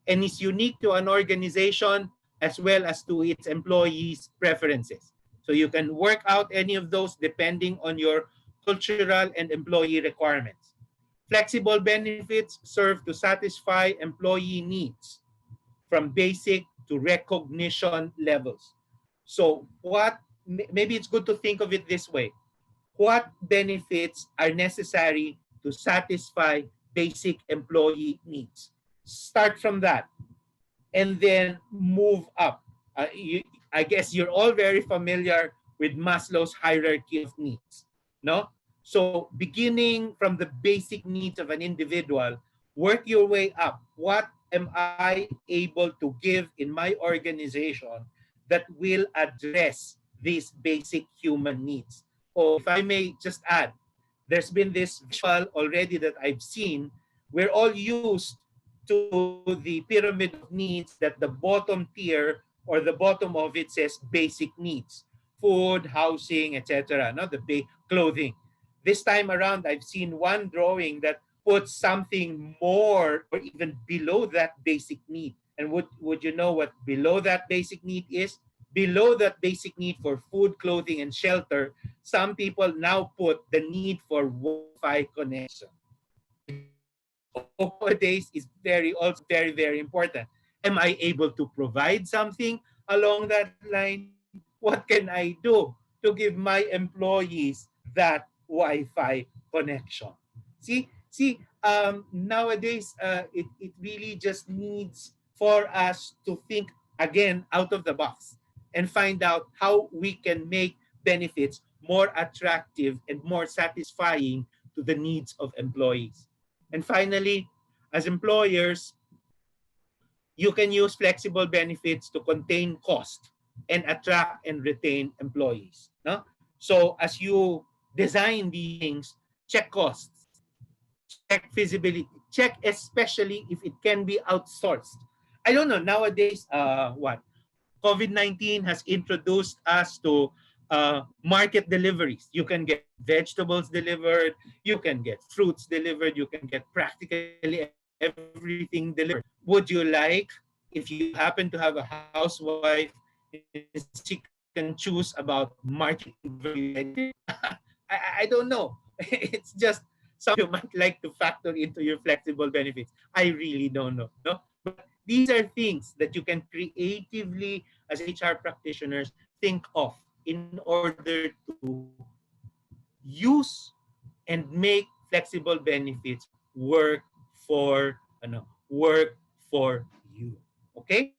And is unique to an organization as well as to its employees' preferences. So you can work out any of those depending on your cultural and employee requirements. Flexible benefits serve to satisfy employee needs from basic to recognition levels. So maybe it's good to think of it this way. What benefits are necessary to satisfy basic employee needs? Start from that and then move up. I guess you're all very familiar with Maslow's hierarchy of needs, no? So beginning from the basic needs of an individual, work your way up. What am I able to give in my organization that will address these basic human needs? Oh, if I may just add, there's been this visual already that I've seen. We're all used to the pyramid of needs that the bottom tier or the bottom of it says basic needs, food, housing, etc. Not the clothing. This time around, I've seen one drawing that puts something more or even below that basic need. And would you know what below that basic need is? Below that basic need for food, clothing, and shelter, some people now put the need for Wi-Fi connection, which nowadays is also very, very important. Am I able to provide something along that line? What can I do to give my employees that Wi-Fi connection? Nowadays, it really just needs for us to think again out of the box and find out how we can make benefits more attractive and more satisfying to the needs of employees. And finally, as employers, you can use flexible benefits to contain cost and attract and retain employees. No? So as you design these things, check costs, check feasibility, check especially if it can be outsourced. I don't know, nowadays, COVID-19 has introduced us to market deliveries. You can get vegetables delivered, you can get fruits delivered, you can get practically everything delivered. Would you like, if you happen to have a housewife, she can choose about marketing delivery? I don't know. It's just something you might like to factor into your flexible benefits. I really don't know. No? But these are things that you can creatively, as HR practitioners, think of in order to use and make flexible benefits work for you. Okay?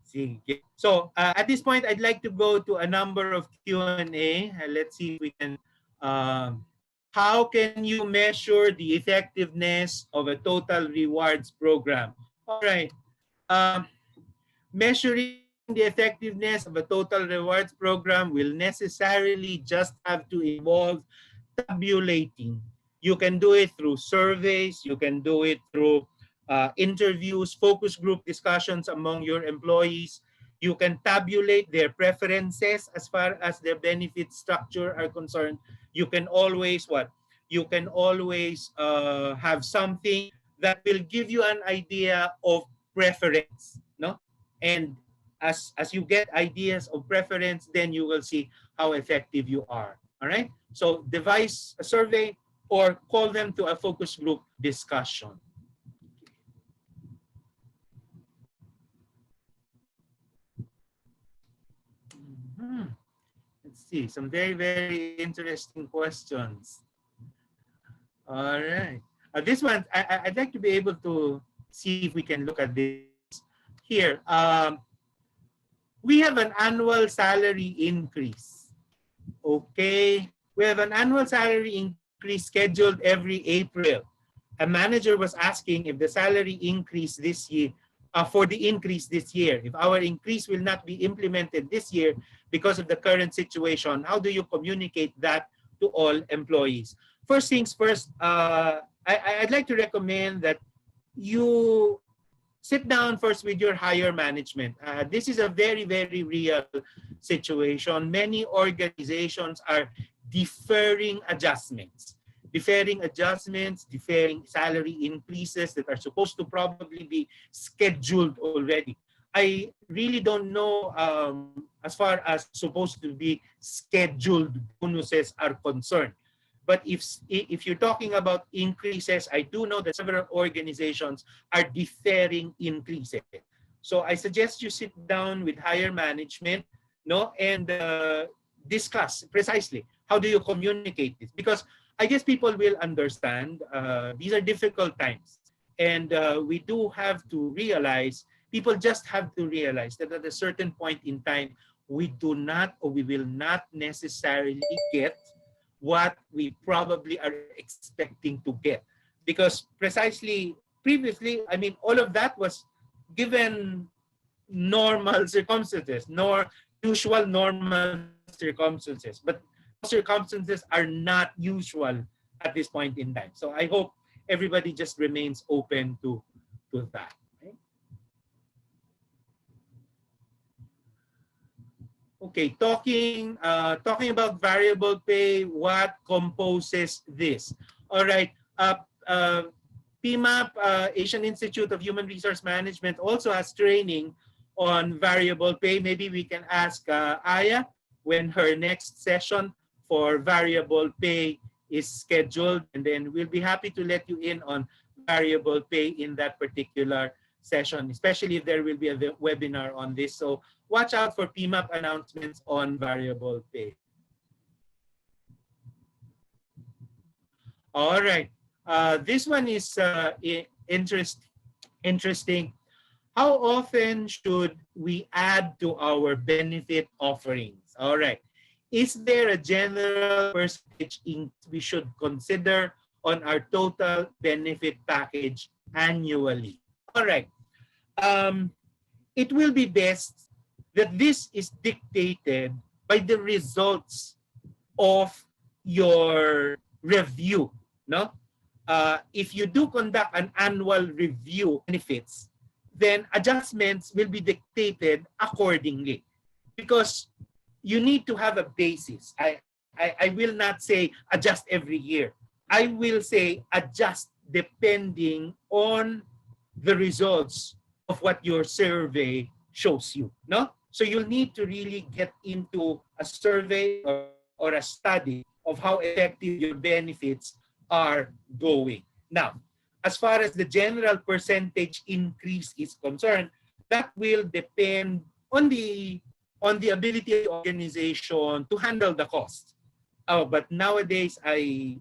Sige. So at this point, I'd like to go to a number of Q&A. Let's see if we can. How can you measure the effectiveness of a total rewards program? All right. Measuring the effectiveness of a total rewards program will necessarily just have to involve tabulating You can do it through surveys. You can do it through interviews, focus group discussions among your employees. You can tabulate their preferences as far as their benefit structure are concerned. You can always what? You can always have something that will give you an idea of preference, no? And as you get ideas of preference, then you will see how effective you are. All right. So devise a survey or call them to a focus group discussion. Hmm. Let's see, some very, very interesting questions. All right. This one, I'd like to be able to see if we can look at this here. We have an annual salary increase. Okay. We have an annual salary increase scheduled every April. A manager was asking if the salary increase this year, for the increase this year, if our increase will not be implemented this year because of the current situation, how do you communicate that to all employees? First things first, I'd like to recommend that you sit down first with your higher management. This is a very, very real situation. Many organizations are deferring salary increases that are supposed to probably be scheduled already. I really don't know as far as supposed to be scheduled bonuses are concerned. But if you're talking about increases, I do know that several organizations are deferring increases. So I suggest you sit down with higher management, no, and discuss precisely how do you communicate this, because I guess people will understand these are difficult times, and we do have to realize, people just have to realize that at a certain point in time, we do not, or we will not necessarily get what we probably are expecting to get. Because precisely previously, I mean, all of that was given normal circumstances, nor usual normal circumstances. But circumstances are not usual at this point in time. So I hope everybody just remains open to that. Okay, talking about variable pay, what composes this? All right, PMAP, Asian Institute of Human Resource Management, also has training on variable pay. Maybe we can ask Aya when her next session for variable pay is scheduled, and then we'll be happy to let you in on variable pay in that particular session, especially if there will be a webinar on this. So watch out for PMAP announcements on variable pay. All right. This one is interesting. How often should we add to our benefit offerings? All right. Is there a general percentage we should consider on our total benefit package annually? All right. It will be best that this is dictated by the results of your review. No? If you do conduct an annual review benefits, then adjustments will be dictated accordingly, because you need to have a basis. I will not say adjust every year. I will say adjust depending on the results of what your survey shows you. No? So you'll need to really get into a survey or a study of how effective your benefits are going. Now, as far as the general percentage increase is concerned, that will depend on the ability of the organization to handle the cost. Oh, but nowadays, I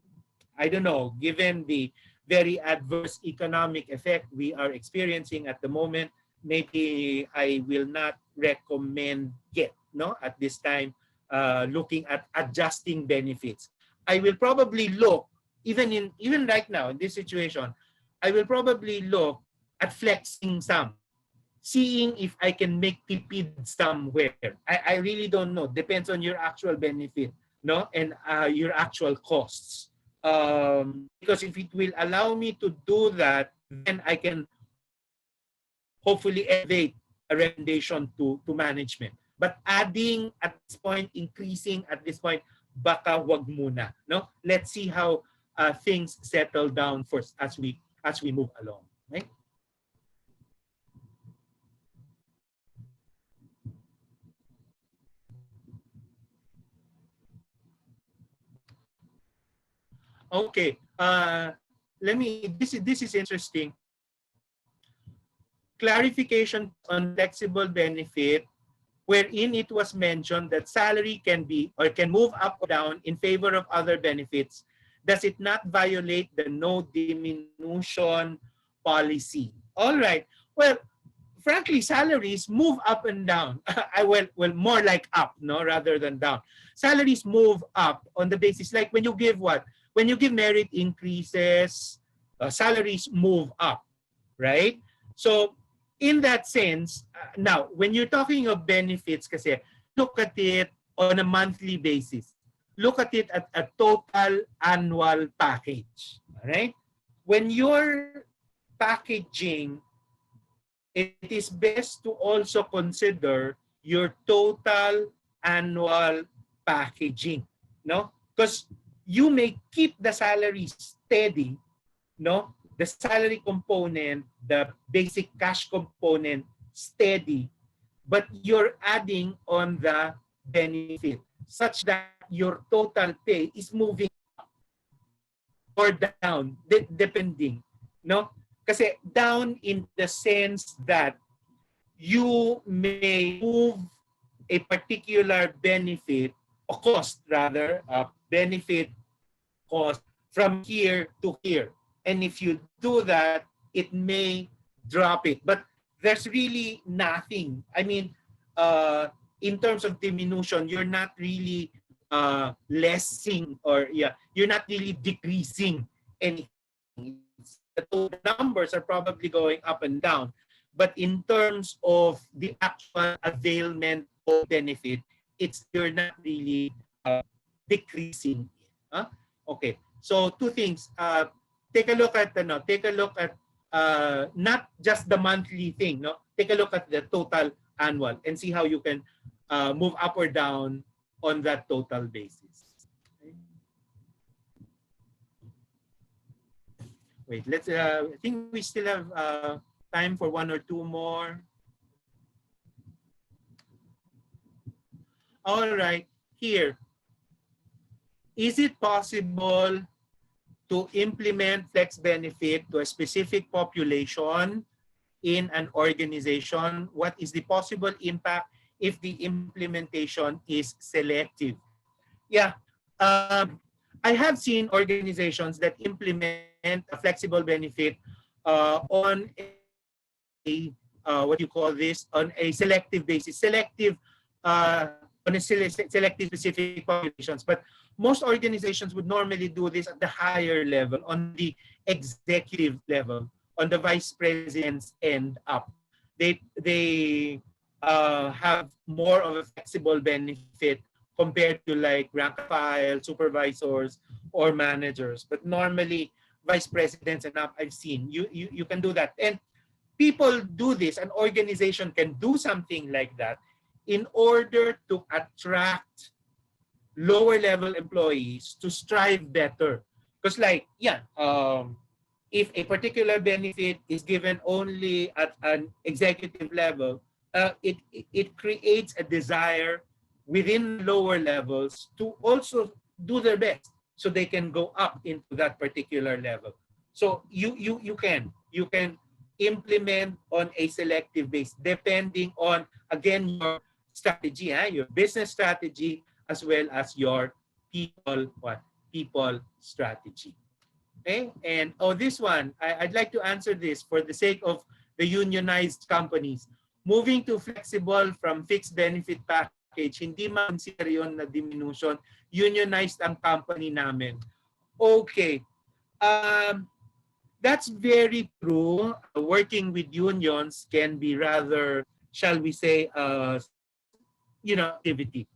don't know, given the very adverse economic effect we are experiencing at the moment, maybe I will not recommend yet, no, at this time, looking at adjusting benefits. I will probably look, even right now in this situation, I will probably look at flexing some, seeing if I can make tipid somewhere. I really don't know. Depends on your actual benefit, no, and your actual costs. Because if it will allow me to do that, then I can hopefully elevate a recommendation to management. But adding at this point, increasing at this point, baka wag muna. No? Let's see how things settle down first as we move along. Right? Okay. This is interesting. Clarification on flexible benefit, wherein it was mentioned that salary can be or can move up or down in favor of other benefits. Does it not violate the no diminution policy? All right. Well, frankly, salaries move up and down. I well more like up, no, rather than down. Salaries move up on the basis like when you give what? When you give merit increases, salaries move up, right? So in that sense, now when you're talking of benefits, kasi look at it on a monthly basis. Look at it at a total annual package. All right? When you're packaging, it is best to also consider your total annual packaging, no? Because you may keep the salary steady, no? The salary component, the basic cash component steady, but you're adding on the benefit such that your total pay is moving or down, depending, no? Kasi down in the sense that you may move a particular benefit or cost rather, benefit cost from here to here. And if you do that, it may drop it. But there's really nothing. I mean, in terms of diminution, you're not really lessing or you're not really decreasing anything. The numbers are probably going up and down. But in terms of the actual availment of benefit, you're not really decreasing. Huh? Okay. So two things. Take a look at not just the monthly thing. No, take a look at the total annual and see how you can move up or down on that total basis. Okay. Wait, let's. I think we still have time for one or two more. All right, here. Is it possible to implement flex benefit to a specific population in an organization? What is the possible impact if the implementation is selective? Yeah, I have seen organizations that implement a flexible benefit on a what you call this, on a selective basis, selective on a selective specific populations. But most organizations would normally do this at the higher level, on the executive level, on the vice presidents and up. They have more of a flexible benefit compared to like rank and file, supervisors, or managers. But normally, vice presidents and up, I've seen, you can do that. And people do this, an organization can do something like that in order to attract lower level employees to strive better. Because like, if a particular benefit is given only at an executive level, it creates a desire within lower levels to also do their best so they can go up into that particular level. So you can implement on a selective base depending on, again, your strategy, your business strategy, as well as your people strategy. Okay, and this one, I'd like to answer this for the sake of the unionized companies. Moving to flexible from fixed benefit package, hindi ma-consider yun na diminution. Unionized ang company namin. Okay, that's very true. Working with unions can be rather, shall we say, activity.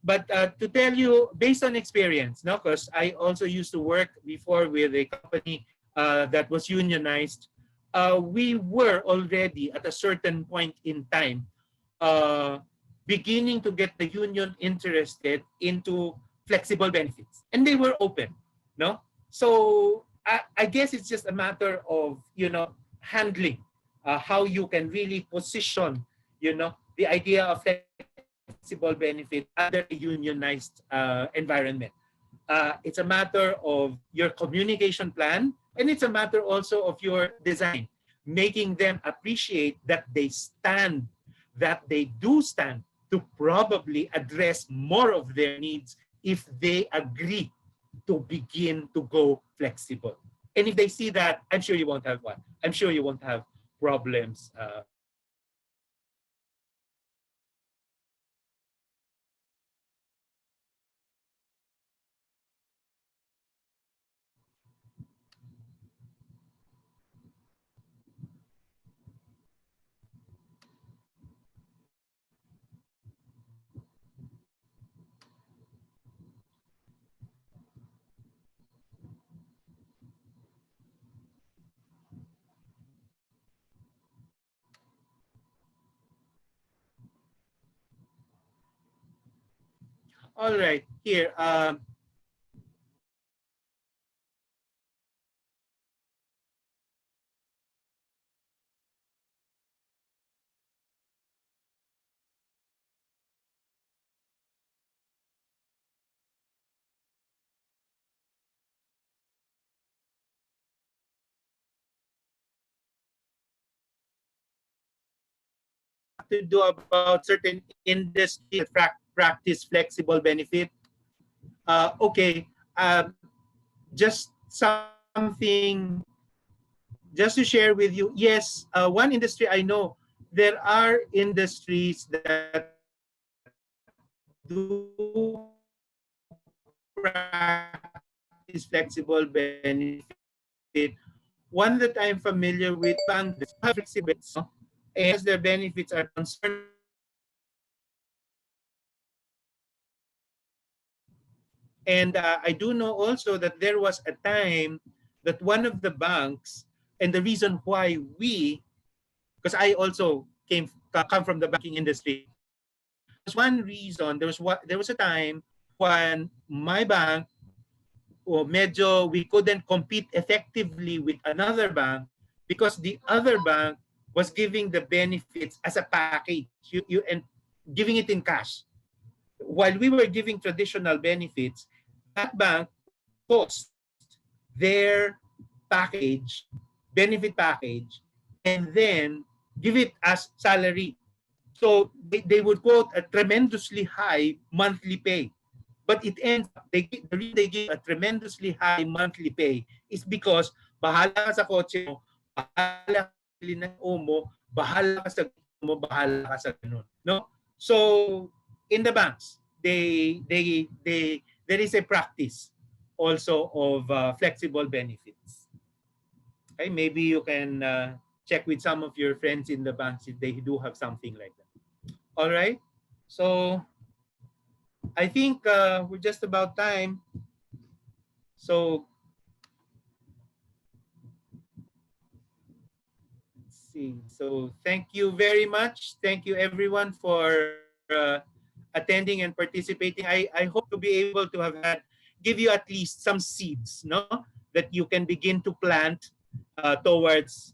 but to tell you, based on experience, no, because I also used to work before with a company that was unionized. We were already at a certain point in time uh, beginning to get the union interested into flexible benefits, and they were open, no. So I guess it's just a matter of handling how you can really position the idea of flexible benefit under a unionized environment. It's a matter of your communication plan, and it's a matter also of your design, making them appreciate that they do stand to probably address more of their needs if they agree to begin to go flexible. And if they see that, I'm sure you won't have one. I'm sure you won't have problems with All right, here. To do about certain industries that practice flexible benefit. Okay, just something just to share with you. Yes, one industry I know, there are industries that do practice flexible benefit. One that I'm familiar with, bank have flexible benefits, no? And as far as their benefits are concerned, and I do know also that there was a time that one of the banks, and the reason why because I also come from the banking industry, there was one reason. There was a time when my bank, o medyo we couldn't compete effectively with another bank because the other bank was giving the benefits as a package. You and giving it in cash. While we were giving traditional benefits, that bank would cost their package, benefit package, and then give it as salary. So they would quote a tremendously high monthly pay. But it ends up, the reason they give a tremendously high monthly pay is because bahala ka sa kotse mo, bahala ka sa bili ng mo, bahala ka sa mo, bahala ka sa ganun. No? So, in the banks, there is a practice also of flexible benefits. Okay, maybe you can check with some of your friends in the banks if they do have something like that. All right. So I think we're just about time. So let's see. So thank you very much. Thank you everyone for attending and participating. I hope to be able to give you at least some seeds, no, that you can begin to plant towards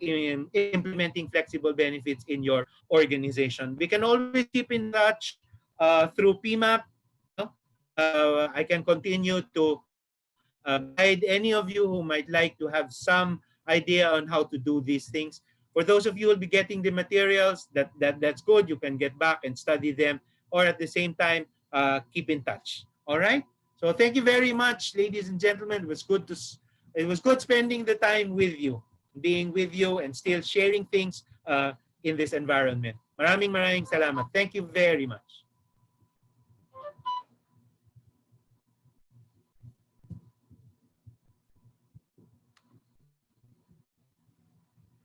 in implementing flexible benefits in your organization. We can always keep in touch through PMAP. No? I can continue to guide any of you who might like to have some idea on how to do these things. For those of you who will be getting the materials, that's good. You can get back and study them, or at the same time, keep in touch. All right. So thank you very much, ladies and gentlemen. It was good spending the time with you, being with you, and still sharing things in this environment. Maraming salamat. Thank you very much.